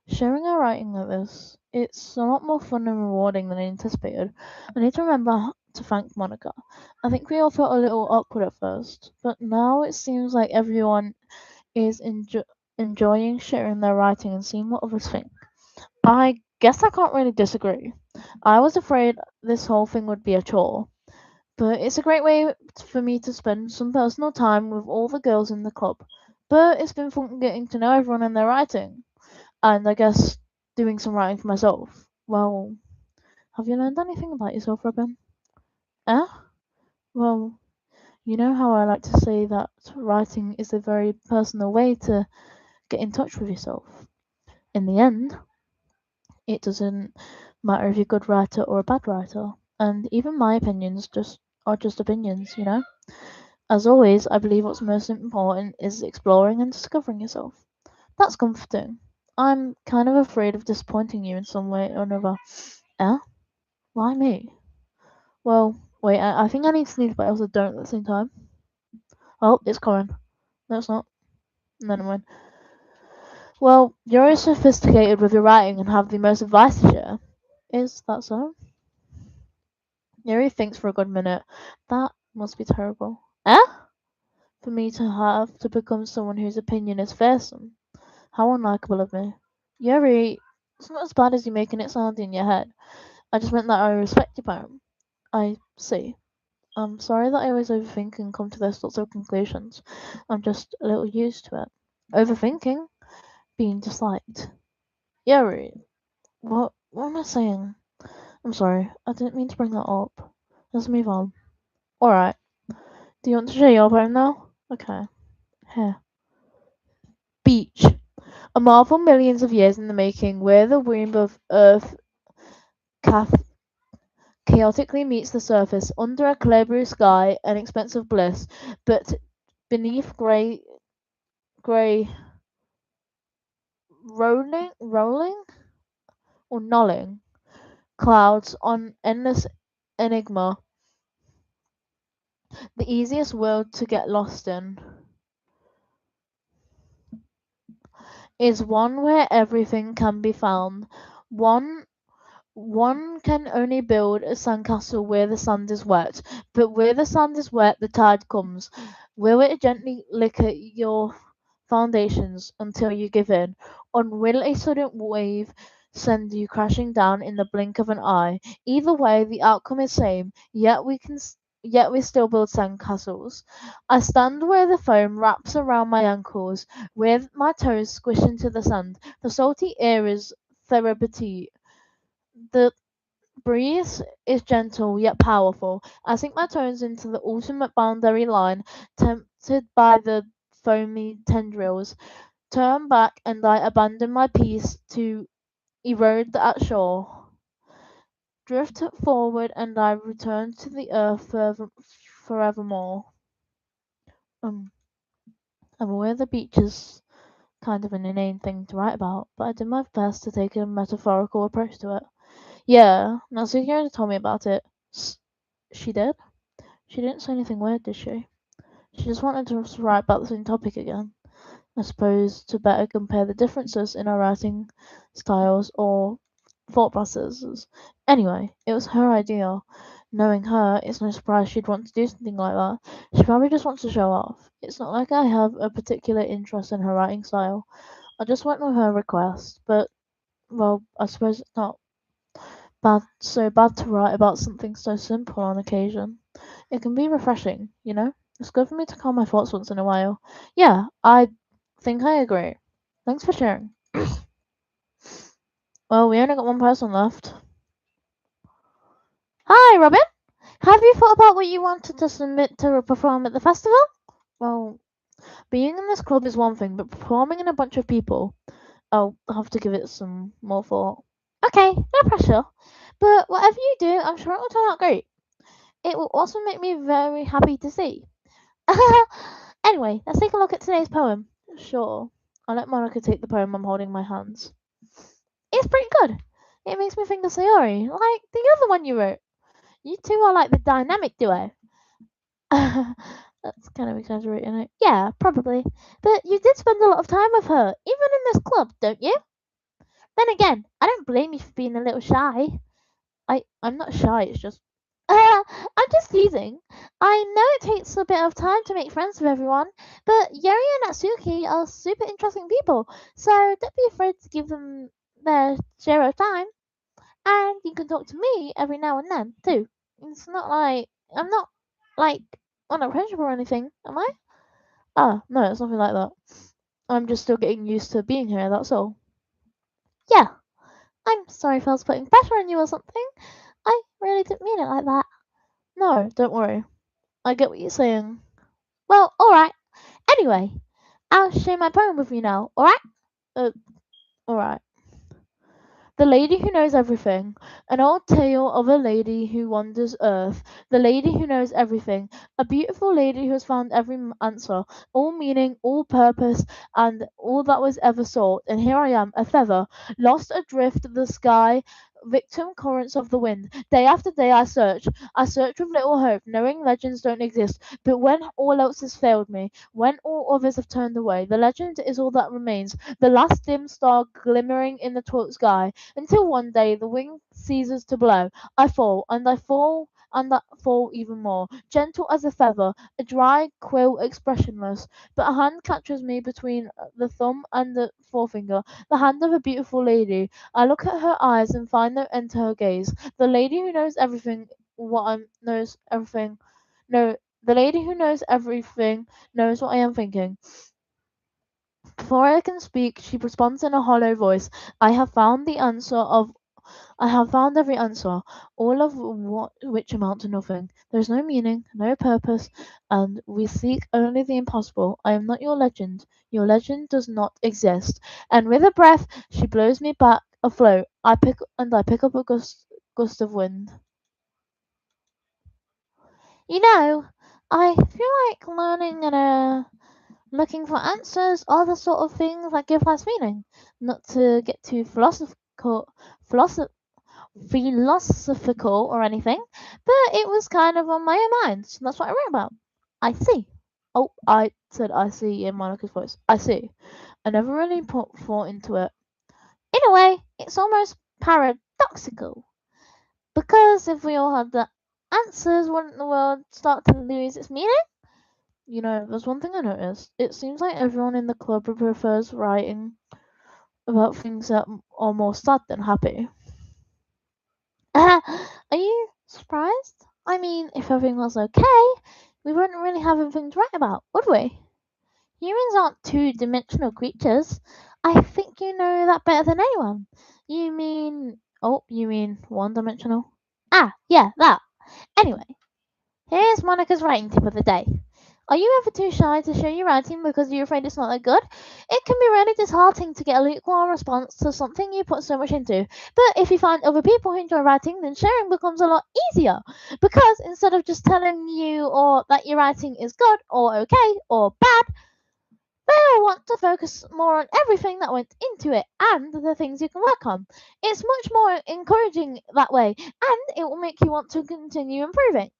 Sharing our writing like this, it's a lot more fun and rewarding than I anticipated. I need to remember to thank Monica. I think we all felt a little awkward at first, but now it seems like everyone is enjoying sharing their writing and seeing what others think. I guess I can't really disagree. I was afraid this whole thing would be a chore, but it's a great way for me to spend some personal time with all the girls in the club. But it's been fun getting to know everyone and their writing, and I guess doing some writing for myself. Well, have you learned anything about yourself, Robin? Eh? Well, you know how I like to say that writing is a very personal way to get in touch with yourself. In the end, it doesn't matter if you're a good writer or a bad writer, and even my opinions are just opinions, you know? As always, I believe what's most important is exploring and discovering yourself. That's comforting. I'm kind of afraid of disappointing you in some way or another. Eh? Why me? Well, wait, I think I need to sneeze, but I also don't at the same time. Oh, it's coming. No, it's not. Never mind. Well, you're as sophisticated with your writing and have the most advice to share. Is that so? Yuri thinks for a good minute. That must be terrible. Eh? For me to have to become someone whose opinion is fearsome. How unlikable of me. Yuri, it's not as bad as you're making it sound in your head. I just meant that I respect your poem. I see. I'm sorry that I always overthink and come to those sorts of conclusions. I'm just a little used to it. Overthinking? Being disliked. Yuri, what am I saying? I'm sorry, I didn't mean to bring that up. Let's move on. Alright. Do you want to share your poem now? Okay. Here. Beach. A marvel millions of years in the making, where the womb of Earth chaotically meets the surface, under a clear blue sky, an expensive bliss, but beneath grey rolling or nulling clouds on endless enigma, the easiest world to get lost in is one where everything can be found. One One can only build a sandcastle where the sand is wet, but where the sand is wet, the tide comes. Will it gently lick at your foundations until you give in, or will a sudden wave send you crashing down in the blink of an eye? Either way, the outcome is same. Yet we still build sandcastles. I stand where the foam wraps around my ankles, where my toes squish into the sand. The salty air is therapeutic. The breeze is gentle yet powerful. I sink my toes into the ultimate boundary line, tempted by the foamy tendrils. Turn back and I abandon my peace to erode at shore. Drift forward and I return to the earth forevermore. Um, I'm aware the beach is kind of an inane thing to write about, but I did my best to take a metaphorical approach to it. Yeah, Natsuki told me about it. She did? She didn't say anything weird, did she? She just wanted to write about the same topic again. I suppose to better compare the differences in our writing styles or thought processes. Anyway, it was her idea. Knowing her, it's no surprise she'd want to do something like that. She probably just wants to show off. It's not like I have a particular interest in her writing style. I just went with her request, but, well, I suppose it's not bad to write about something so simple on occasion. It can be refreshing, you know? It's good for me to calm my thoughts once in a while. Yeah, I think I agree. Thanks for sharing. Well, we only got one person left. Hi, Robin. Have you thought about what you wanted to submit to perform at the festival? Well, being in this club is one thing, but performing in a bunch of people, I'll have to give it some more thought. Okay, no pressure. But whatever you do, I'm sure it will turn out great. It will also make me very happy to see. Anyway, let's take a look at today's poem. Sure. I'll let Monica take the poem I'm holding in my hands. It's pretty good. It makes me think of Sayori, like the other one you wrote. You two are like the dynamic duo. That's kind of exaggerating it. Yeah, probably. But you did spend a lot of time with her, even in this club, don't you? Then again, I don't blame you for being a little shy. I'm not shy, it's just I'm just teasing. I know it takes a bit of time to make friends with everyone, but Yuri and Natsuki are super interesting people, so don't be afraid to give them their share of time. And you can talk to me every now and then, too. It's not like I'm not like on a friendship or anything, am I? Ah, no, it's nothing like that. I'm just still getting used to being here, that's all. Yeah, I'm sorry if I was putting pressure on you or something. I really didn't mean it like that. No, don't worry. I get what you're saying. Well, alright. Anyway, I'll share my poem with you now, alright? Uh, alright. The Lady Who Knows Everything. An old tale of a lady who wanders earth. The lady who knows everything. A beautiful lady who has found every answer, all meaning, all purpose, and all that was ever sought. And here I am, a feather, lost adrift of the sky, victim currents of the wind. Day after day I search with little hope, knowing legends don't exist. But when all else has failed me, when all others have turned away, the legend is all that remains, the last dim star glimmering in the taut sky, until one day the wind ceases to blow. I fall, and I fall, and I fall even more, gentle as a feather, a dry quill expressionless. But a hand catches me between the thumb and the forefinger, the hand of a beautiful lady. I look at her eyes and find no end to her gaze. The lady who knows everything, what I knows everything. No, the lady who knows everything knows what I am thinking. Before I can speak, she responds in a hollow voice. I have found the answer of I have found every answer, all of which amount to nothing. There is no meaning, no purpose, and we seek only the impossible. I am not your legend. Your legend does not exist. And with a breath, she blows me back afloat. I pick up a gust of wind. You know, I feel like learning and looking for answers are the sort of things that give life meaning. Not to get too philosoph- philosophical or anything, but it was kind of on my mind, so that's what I wrote about. I see. Oh, I said I see in Monica's voice. I see. I never really put thought into it. In a way, it's almost paradoxical. Because if we all had the answers, wouldn't the world start to lose its meaning? You know, there's one thing I noticed. It seems like everyone in the club prefers writing about things that are more sad than happy. Are you surprised? I mean, if everything was okay, we wouldn't really have anything to write about, would we? Humans aren't two-dimensional creatures. I think you know that better than anyone. You mean one-dimensional? Ah, yeah, that. Anyway, here's Monica's writing tip of the day. Are you ever too shy to show your writing because you're afraid it's not that good? It can be really disheartening to get a lukewarm response to something you put so much into. But if you find other people who enjoy writing, then sharing becomes a lot easier. Because instead of just telling you or that your writing is good or okay or bad, they'll want to focus more on everything that went into it and the things you can work on. It's much more encouraging that way, and it will make you want to continue improving.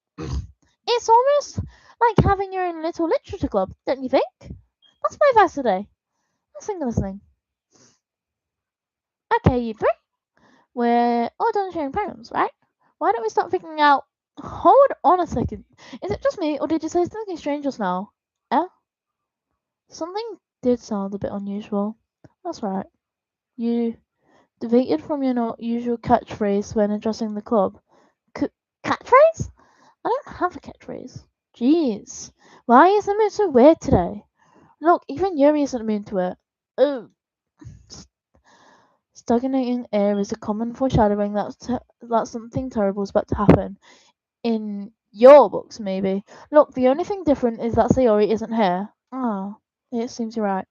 It's almost like having your own little literature club, don't you think? That's my advice today. listening. Okay, you three. We're all done sharing poems, right? Why don't we start figuring out. Hold on a second. Is it just me, or did you say something strange just now? Eh? Something did sound a bit unusual. That's right. You deviated from your usual catchphrase when addressing the club. C- Catchphrase? I don't have a catchphrase. Jeez. Why is the mood so weird today? Look, even Yuri isn't immune to it. Oh, stagnating air is a common foreshadowing that something terrible is about to happen. In your books, maybe. Look, the only thing different is that Sayori isn't here. Ah, it seems you're right.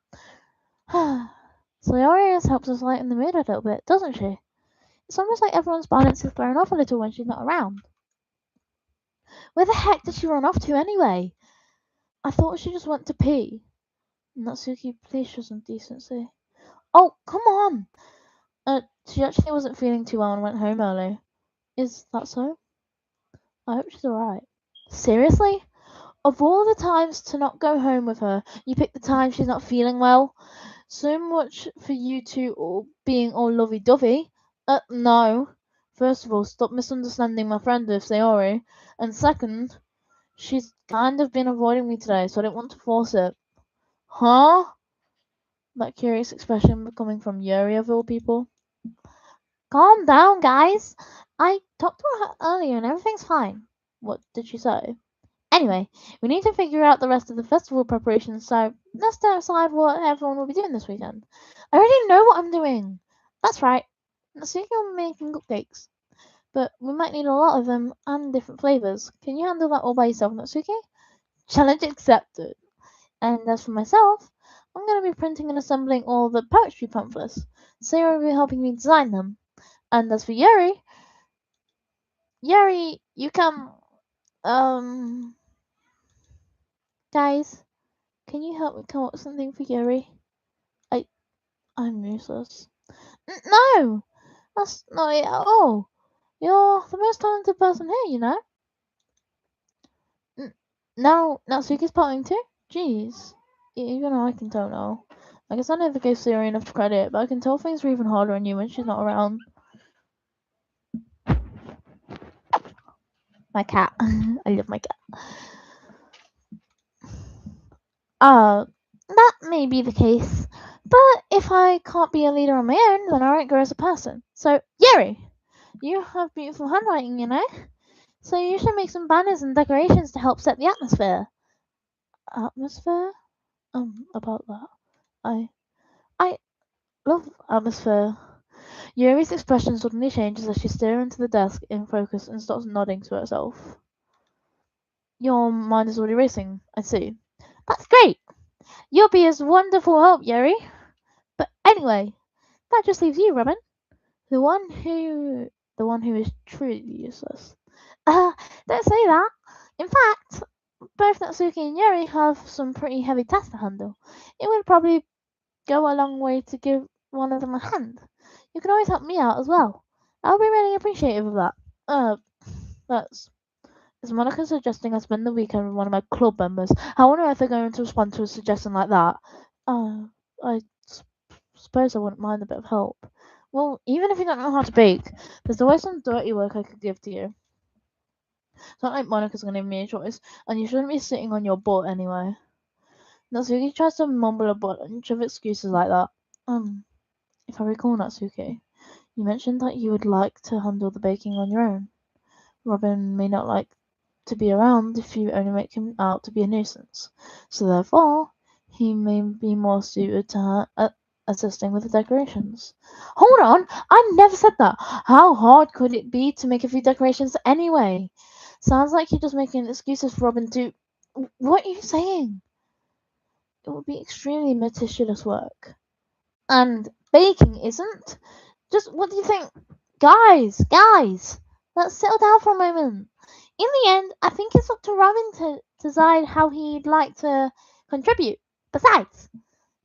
Sayori helps us lighten the mood a little bit, doesn't she? It's almost like everyone's balance is thrown off a little when she's not around. Where the heck did she run off to anyway? I thought she just went to pee. Natsuki, please show some decency. Oh, come on! She actually wasn't feeling too well and went home early. Is that so? I hope she's alright. Seriously? Of all the times to not go home with her, you pick the time she's not feeling well? So much for you two all being all lovey-dovey. No. First of all, stop misunderstanding my friend with Sayori. And second, she's kind of been avoiding me today, so I didn't want to force it. Huh? That curious expression coming from Yuri of all people. Calm down, guys. I talked to her earlier and everything's fine. What did she say? Anyway, we need to figure out the rest of the festival preparations, so let's decide what everyone will be doing this weekend. I already know what I'm doing. That's right. Natsuki will be making cupcakes, but we might need a lot of them and different flavors. Can you handle that all by yourself, Natsuki? Challenge accepted. And as for myself, I'm going to be printing and assembling all the poetry pamphlets. Sarah will be helping me design them. And as for Yuri, you can, guys, can you help me come up with something for Yuri? I'm useless. No! That's not it at all. You're the most talented person here, you know? Now Natsuki's parting too? Jeez. Even I can tell now. I guess I never gave Siri enough credit, but I can tell things are even harder on you when she's not around. My cat. I love my cat. That may be the case. But if I can't be a leader on my own, then I won't grow as a person. So, Yuri, you have beautiful handwriting, you know? So you should make some banners and decorations to help set the atmosphere. Atmosphere? About that. I love atmosphere. Yuri's expression suddenly changes as she stares into the desk in focus and starts nodding to herself. Your mind is already racing, I see. That's great! You'll be a wonderful help, Yuri. But anyway, that just leaves you, Robin. The one who is truly useless. Don't say that. In fact, both Natsuki and Yuri have some pretty heavy tasks to handle. It would probably go a long way to give one of them a hand. You can always help me out as well. I'll be really appreciative of that. That's Is Monica suggesting I spend the weekend with one of my club members? How on earth are they going to respond to a suggestion like that? I suppose I wouldn't mind a bit of help. Well, even if you don't know how to bake, there's always some dirty work I could give to you. It's not like Monica's gonna give me a choice, and you shouldn't be sitting on your butt anyway. Natsuki tries to mumble a bunch of excuses like that. If I recall, Natsuki, you mentioned that you would like to handle the baking on your own. Robin may not like to be around if you only make him out to be a nuisance, so therefore he may be more suited to assisting with the decorations. Hold on, I never said that. How hard could it be to make a few decorations anyway? Sounds like you're just making excuses for Robin to. What are you saying? It would be extremely meticulous work. And baking isn't? Just what do you think? Guys, let's settle down for a moment. In the end, I think it's up to Robin to decide how he'd like to contribute. Besides,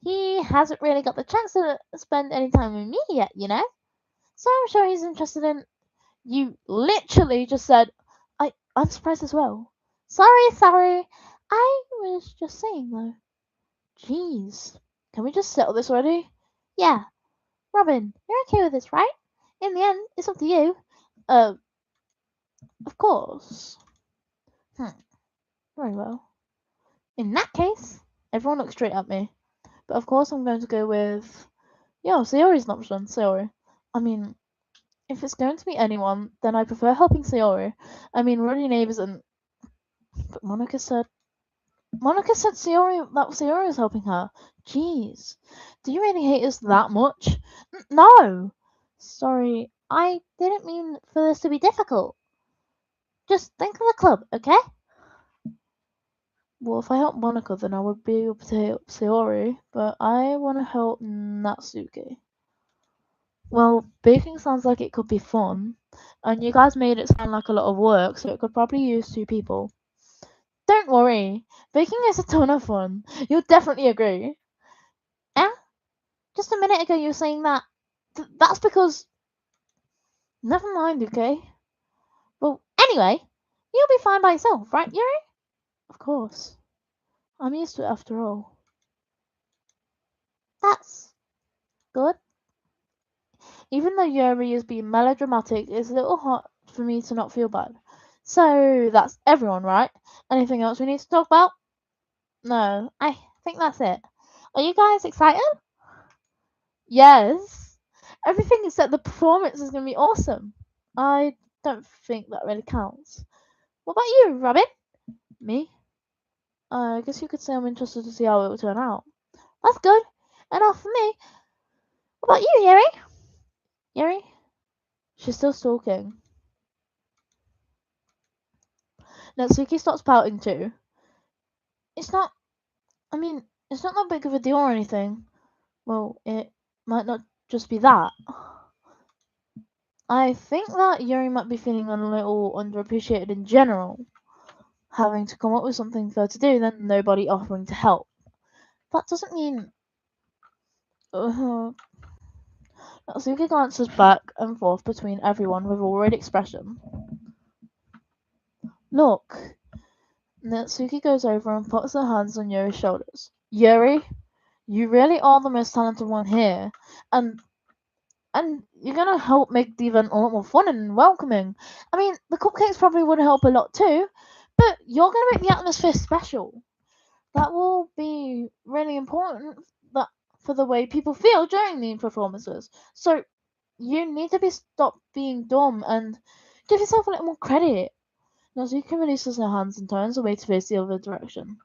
he hasn't really got the chance to spend any time with me yet, you know? So I'm sure he's interested in. You literally just said, I'm surprised as well. Sorry. I was just saying though. Jeez. can we just settle this already? Yeah. Robin, you're okay with this, right? In the end, it's up to you. Of course. Very well. In that case, everyone looks straight at me. But of course, I'm going to go with. Yeah, Sayori's an option. Sayori. I mean, if it's going to be anyone, then I prefer helping Sayori. I mean, running neighbors and. But Monica said. Monica said Sayori was helping her. Jeez. Do you really hate us that much? No! Sorry, I didn't mean for this to be difficult. Just think of the club, okay? Well, if I help Monica, then I would be able to help Sayori, but I want to help Natsuki. Well, baking sounds like it could be fun, and you guys made it sound like a lot of work, so it could probably use 2 people. Don't worry, baking is a ton of fun. You'll definitely agree. Eh? Just a minute ago you were saying that. That's because. Never mind, okay? Well, anyway, you'll be fine by yourself, right, Yuri? Of course. I'm used to it after all. That's good. Even though Yuri is being melodramatic, it's a little hard for me to not feel bad. So that's everyone, right? Anything else we need to talk about? No, I think that's it. Are you guys excited? Yes. Everything except the performance is going to be awesome. I don't think that really counts. What about you, Robin? Me? I guess you could say I'm interested to see how it will turn out. That's good. Enough for me. What about you, Yuri? Yuri? She's still stalking. Natsuki stops pouting too. It's not. I mean, it's not that big of a deal or anything. Well, it might not just be that. I think that Yuri might be feeling a little underappreciated in general, having to come up with something for her to do, then nobody offering to help. That doesn't mean. Natsuki glances back and forth between everyone with a worried expression. Look. Natsuki goes over and puts her hands on Yuri's shoulders. Yuri, you really are the most talented one here, and you're gonna help make the event a lot more fun and welcoming. I mean, the cupcakes probably would help a lot too, but you're gonna make the atmosphere special. That will be really important that for the way people feel during the performances. So you need to stop being dumb and give yourself a little more credit. Natsuki releases her hands and turns away to face the other direction.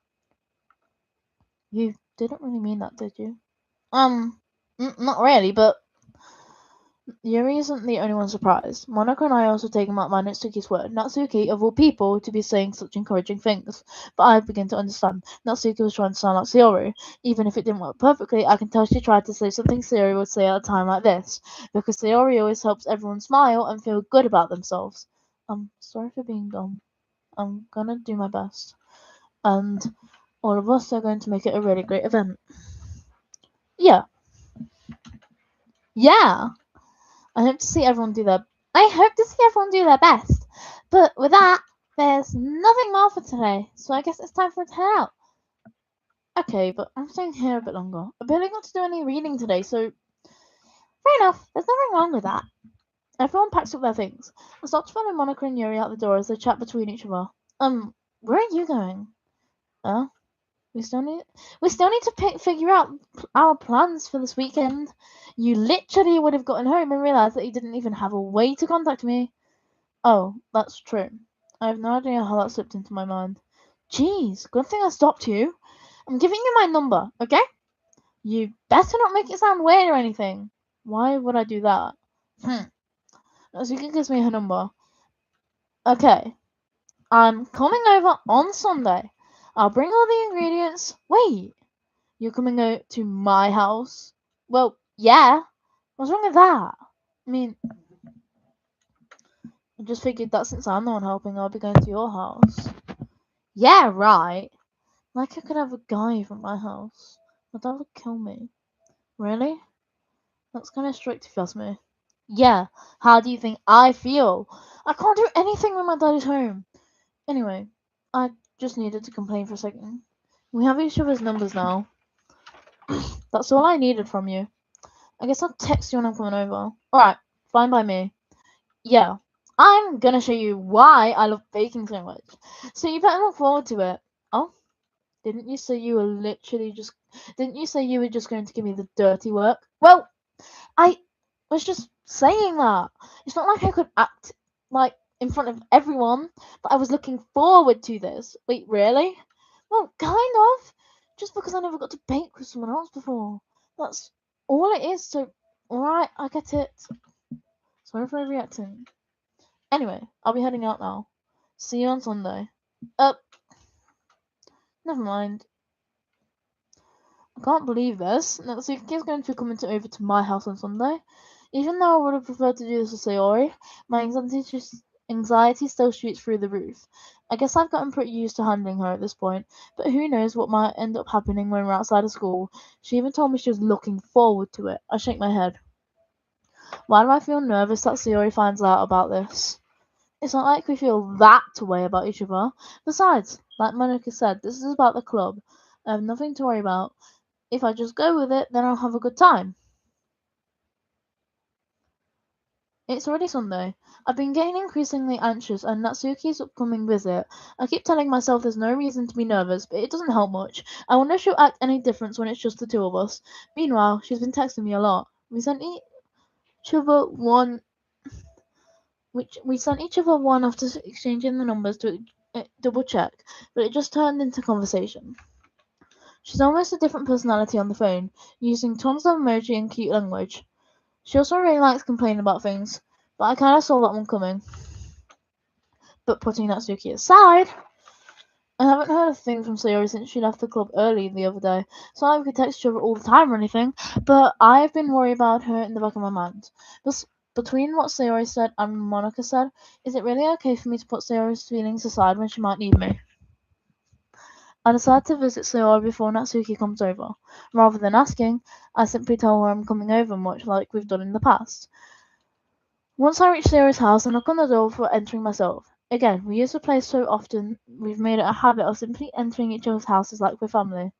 You didn't really mean that, did you? Not really, but Yuri isn't the only one surprised. Monaco and I also take him up by Natsuki's word. Natsuki, of all people, to be saying such encouraging things. But I begin to understand. Natsuki was trying to sound like Sayori. Even if it didn't work perfectly, I can tell she tried to say something Sayori would say at a time like this. Because Sayori always helps everyone smile and feel good about themselves. Sorry for being dumb. I'm gonna do my best. And all of us are going to make it a really great event. Yeah. Yeah. I hope to see everyone do their best. But with that, there's nothing more for today, so I guess it's time for it to head out. Okay, but I'm staying here a bit longer. I barely got to do any reading today, so fair enough. There's nothing wrong with that. Everyone packs up their things. I start to follow Monica and Yuri out the door as they chat between each other. Where are you going? Oh, we still need to figure out our plans for this weekend. You literally would have gotten home and realized that you didn't even have a way to contact me. Oh, that's true. I have no idea how that slipped into my mind. Jeez, good thing I stopped you. I'm giving you my number, okay? You better not make it sound weird or anything. Why would I do that? Azuka gives me her number. Okay, I'm coming over on Sunday. I'll bring all the ingredients. Wait, you're coming over to my house? Well, yeah. What's wrong with that? I mean, I just figured that since I'm the one helping, I'll be going to your house. Yeah, right. Like I could have a guy from my house. My dad would kill me. Really? That's kind of strict if you ask me. Yeah, how do you think I feel? I can't do anything when my dad is home. Anyway, I just needed to complain for a second. We have each other's numbers now. That's all I needed from you. I guess I'll text you when I'm coming over. Alright, fine by me. Yeah, I'm gonna show you why I love baking so much. So you better look forward to it. Oh, didn't you say you were literally just... Didn't you say you were just going to give me the dirty work? Well, I was just saying that. It's not like I could act like in front of everyone that I was looking forward to this. Wait, really? Well, kind of. Just because I never got to bake with someone else before. That's all it is. So, alright, I get it. Sorry for reacting. Anyway, I'll be heading out now. See you on Sunday. Uh, never mind. I can't believe this. Natsuki is going to be coming over to my house on Sunday. Even though I would have preferred to do this with Sayori, my anxiety still shoots through the roof. I guess I've gotten pretty used to handling her at this point, but who knows what might end up happening when we're outside of school. She even told me she was looking forward to it. I shake my head. Why do I feel nervous that Sayori finds out about this? It's not like we feel that way about each other. Besides, like Monica said, this is about the club. I have nothing to worry about. If I just go with it, then I'll have a good time. It's already Sunday. I've been getting increasingly anxious and Natsuki's upcoming visit. I keep telling myself there's no reason to be nervous, but it doesn't help much. I wonder if she'll act any different when it's just the two of us. Meanwhile, she's been texting me a lot. We sent each other one after exchanging the numbers to double check, but it just turned into conversation. She's almost a different personality on the phone, using tons of emoji and cute language. She also really likes complaining about things, but I kinda saw that one coming. But putting Natsuki aside, I haven't heard a thing from Sayori since she left the club early the other day. It's not like we could text each other all the time or anything, but I've been worried about her in the back of my mind. Between what Sayori said and Monica said, is it really okay for me to put Sayori's feelings aside when she might need me? I decide to visit Sayori before Natsuki comes over. Rather than asking, I simply tell her I'm coming over, much like we've done in the past. Once I reach Sayori's house, I knock on the door before entering myself. Again, we use the place so often, we've made it a habit of simply entering each other's houses like we're family.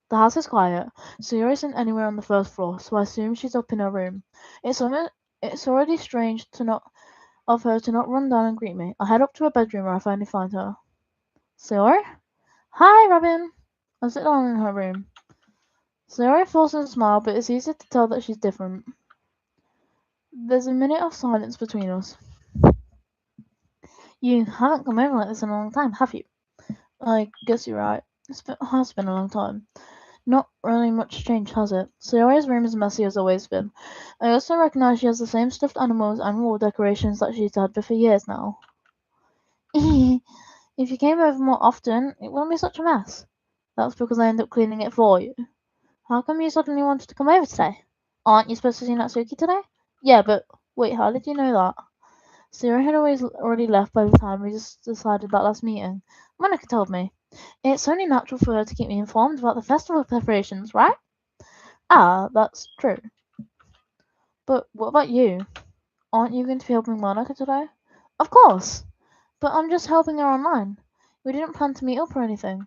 The house is quiet. Sayori isn't anywhere on the first floor, so I assume she's up in her room. It's already strange of her to not run down and greet me. I head up to her bedroom where I finally find her. Sayori? Hi, Robin! I sit down in her room. Sayori forces a smile, but it's easy to tell that she's different. There's a minute of silence between us. You haven't come over like this in a long time, have you? I guess you're right. Has been a long time. Not really much change, has it? Sayori's room is messy as always been. I also recognize she has the same stuffed animals and wall decorations that she's had for years now. If you came over more often, it wouldn't be such a mess. That's because I end up cleaning it for you. How come you suddenly wanted to come over today? Aren't you supposed to see Natsuki today? Yeah, but wait, how did you know that? Sayori had already left by the time we just decided that last meeting. Monica told me. It's only natural for her to keep me informed about the festival preparations, right? Ah, that's true. But what about you? Aren't you going to be helping Monica today? Of course, but I'm just helping her online. We didn't plan to meet up or anything.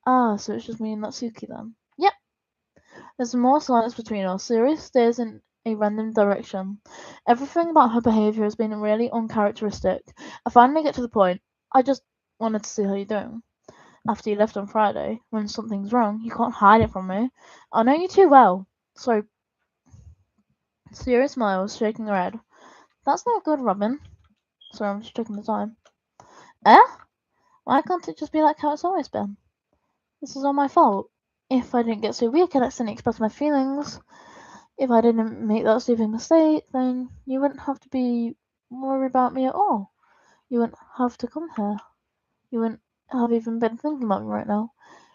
Ah, so it's just me and Natsuki then. Yep. There's more silence between us. Sayori stares in a random direction. Everything about her behaviour has been really uncharacteristic. I finally get to the point. I just wanted to see how you're doing. After you left on Friday, when something's wrong, you can't hide it from me. I know you too well. So, Sayori smiles, shaking her head. That's not good, Robin. Sorry, I'm just checking the time. Eh? Why can't it just be like how it's always been? This is all my fault. If I didn't get so weak and accidentally express my feelings, if I didn't make that stupid mistake, then you wouldn't have to be worried about me at all. You wouldn't have to come here. You wouldn't have even been thinking about me right now.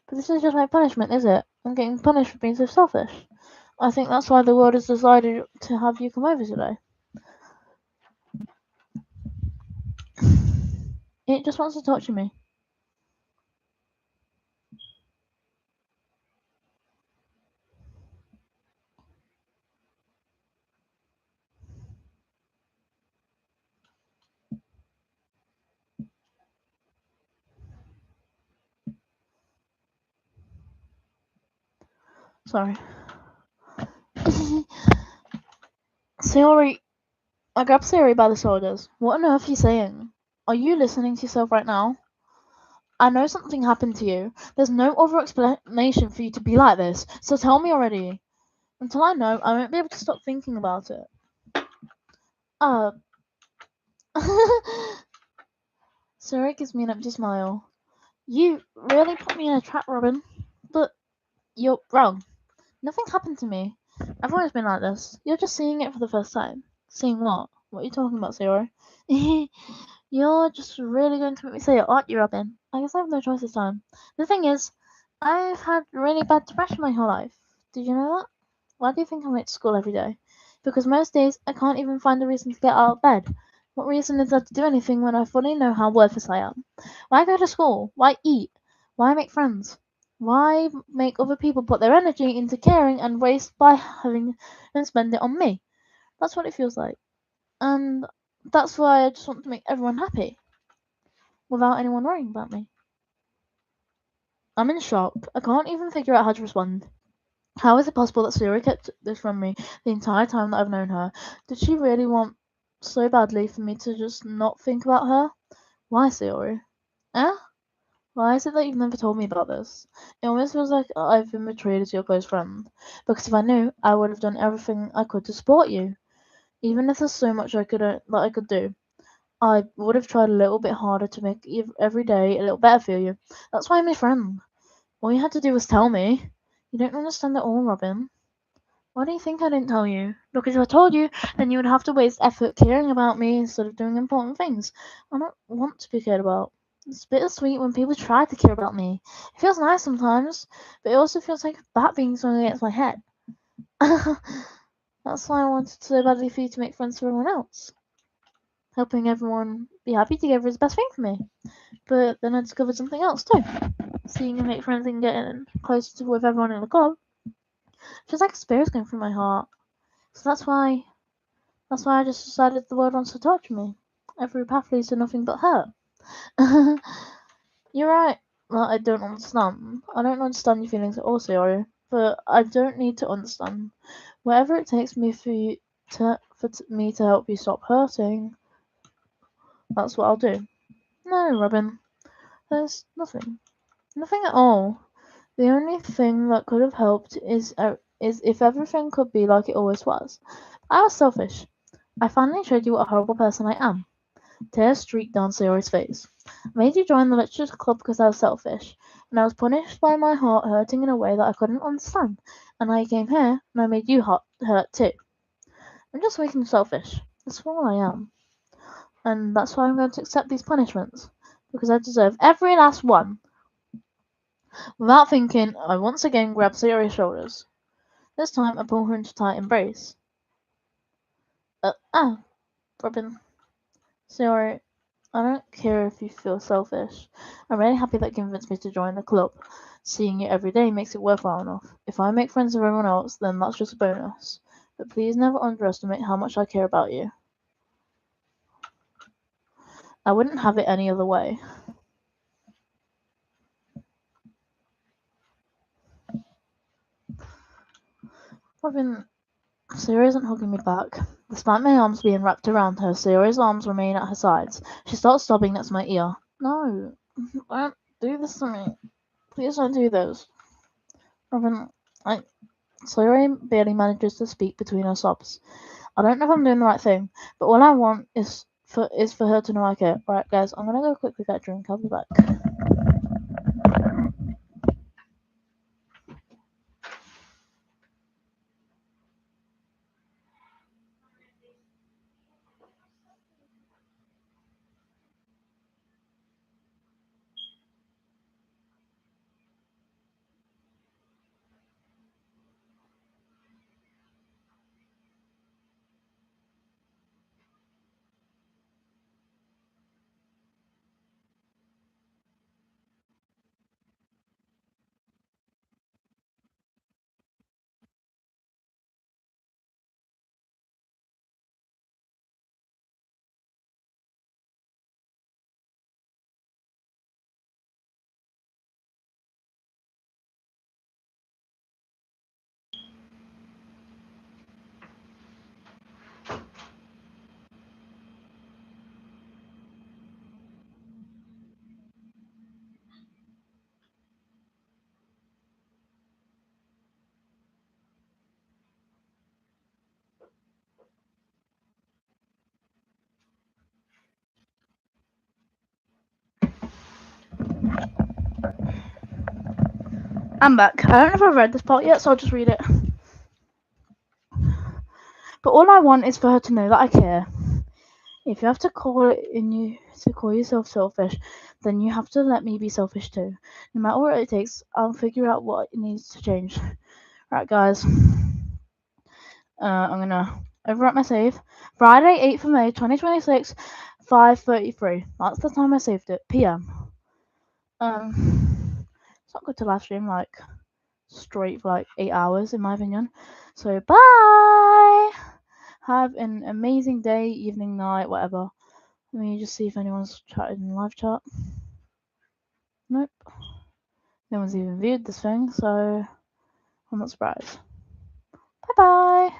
But this is just my punishment, is it? I'm getting punished for being so selfish. I think that's why the world has decided to have you come over today. It just wants to talk to me. Sorry. Sayori, I grabbed Sayori by the shoulders. What on earth are you saying? Are you listening to yourself right now? I know something happened to you. There's no other explanation for you to be like this, so tell me already. Until I know, I won't be able to stop thinking about it. Uh. Sayori gives me an empty smile. You really put me in a trap, Robin. But you're wrong. Nothing happened to me. I've always been like this. You're just seeing it for the first time. Seeing what? What are you talking about, Sayori? You're just really going to make me say it, aren't you, Robin? I guess I have no choice this time. The thing is, I've had really bad depression my whole life. Did you know that? Why do you think I'm late to school every day? Because most days I can't even find a reason to get out of bed. What reason is there to do anything when I fully know how worthless I am? Why go to school? Why eat? Why make friends? Why make other people put their energy into caring and waste by having them spend it on me? That's what it feels like. And that's why I just want to make everyone happy without anyone worrying about me. I'm in shock. I can't even figure out how to respond. How is it possible that Siri kept this from me the entire time that I've known her? Did she really want so badly for me to just not think about her? Why, Siri? Eh? Why is it that you've never told me about this? It almost feels like I've been betrayed as your close friend. Because if I knew, I would have done everything I could to support you. Even if there's so much that I could do, I would have tried a little bit harder to make every day a little better for you. That's why I'm your friend. All you had to do was tell me. You don't understand at all, Robin. Why do you think I didn't tell you? Because if I told you, then you would have to waste effort caring about me instead of doing important things. I don't want to be cared about. It's bittersweet when people try to care about me. It feels nice sometimes, but it also feels like a bat being swung against my head. That's why I wanted so badly for you to make friends with everyone else. Helping everyone be happy together is the best thing for me. But then I discovered something else too. Seeing you make friends and getting closer with everyone in the club feels like a spirit's going through my heart. So that's why I just decided the world wants to touch me. Every path leads to nothing but hurt. You're right. Well, I don't understand. I don't understand your feelings at all, Sayori. But I don't need to understand. Whatever it takes me me to help you stop hurting, that's what I'll do. No, Robin. There's nothing. Nothing at all. The only thing that could have helped is if everything could be like it always was. I was selfish. I finally showed you what a horrible person I am. Tears streaked down Sayori's face. I made you join the lectures club because I was selfish, and I was punished by my heart hurting in a way that I couldn't understand. And I came here, and I made you hurt too. I'm just weak and selfish. That's all I am. And that's why I'm going to accept these punishments. Because I deserve every last one. Without thinking, I once again grab Sayori's shoulders. This time I pull her into a tight embrace. Robin. Sayori, I don't care if you feel selfish. I'm really happy that you convinced me to join the club. Seeing you every day makes it worthwhile enough. If I make friends with everyone else, then that's just a bonus. But please never underestimate how much I care about you. I wouldn't have it any other way. Robin, Sayori isn't hugging me back. Despite my arms being wrapped around her, Sayori's arms remain at her sides. She starts sobbing next to my ear. No, don't do this to me. Please don't do this. Robin, Sayori barely manages to speak between her sobs. I don't know if I'm doing the right thing, but all I want is for her to know I care. Alright guys, I'm gonna go quickly get a drink, I'll be back. I'm back. I don't know if I've read this part yet, so I'll just read it. But all I want is for her to know that I care. If you have to call yourself selfish, then you have to let me be selfish too. No matter what it takes, I'll figure out what needs to change. Right, guys. I'm gonna overwrite my save. Friday, 8th of May, 2026, 5:33. That's the time I saved it. PM. It's not good to live stream like straight for like 8 hours, in my opinion. So bye. Have an amazing day, evening, night, whatever. Let me just see if anyone's chatted in live chat. Nope. No one's even viewed this thing, so I'm not surprised. Bye bye.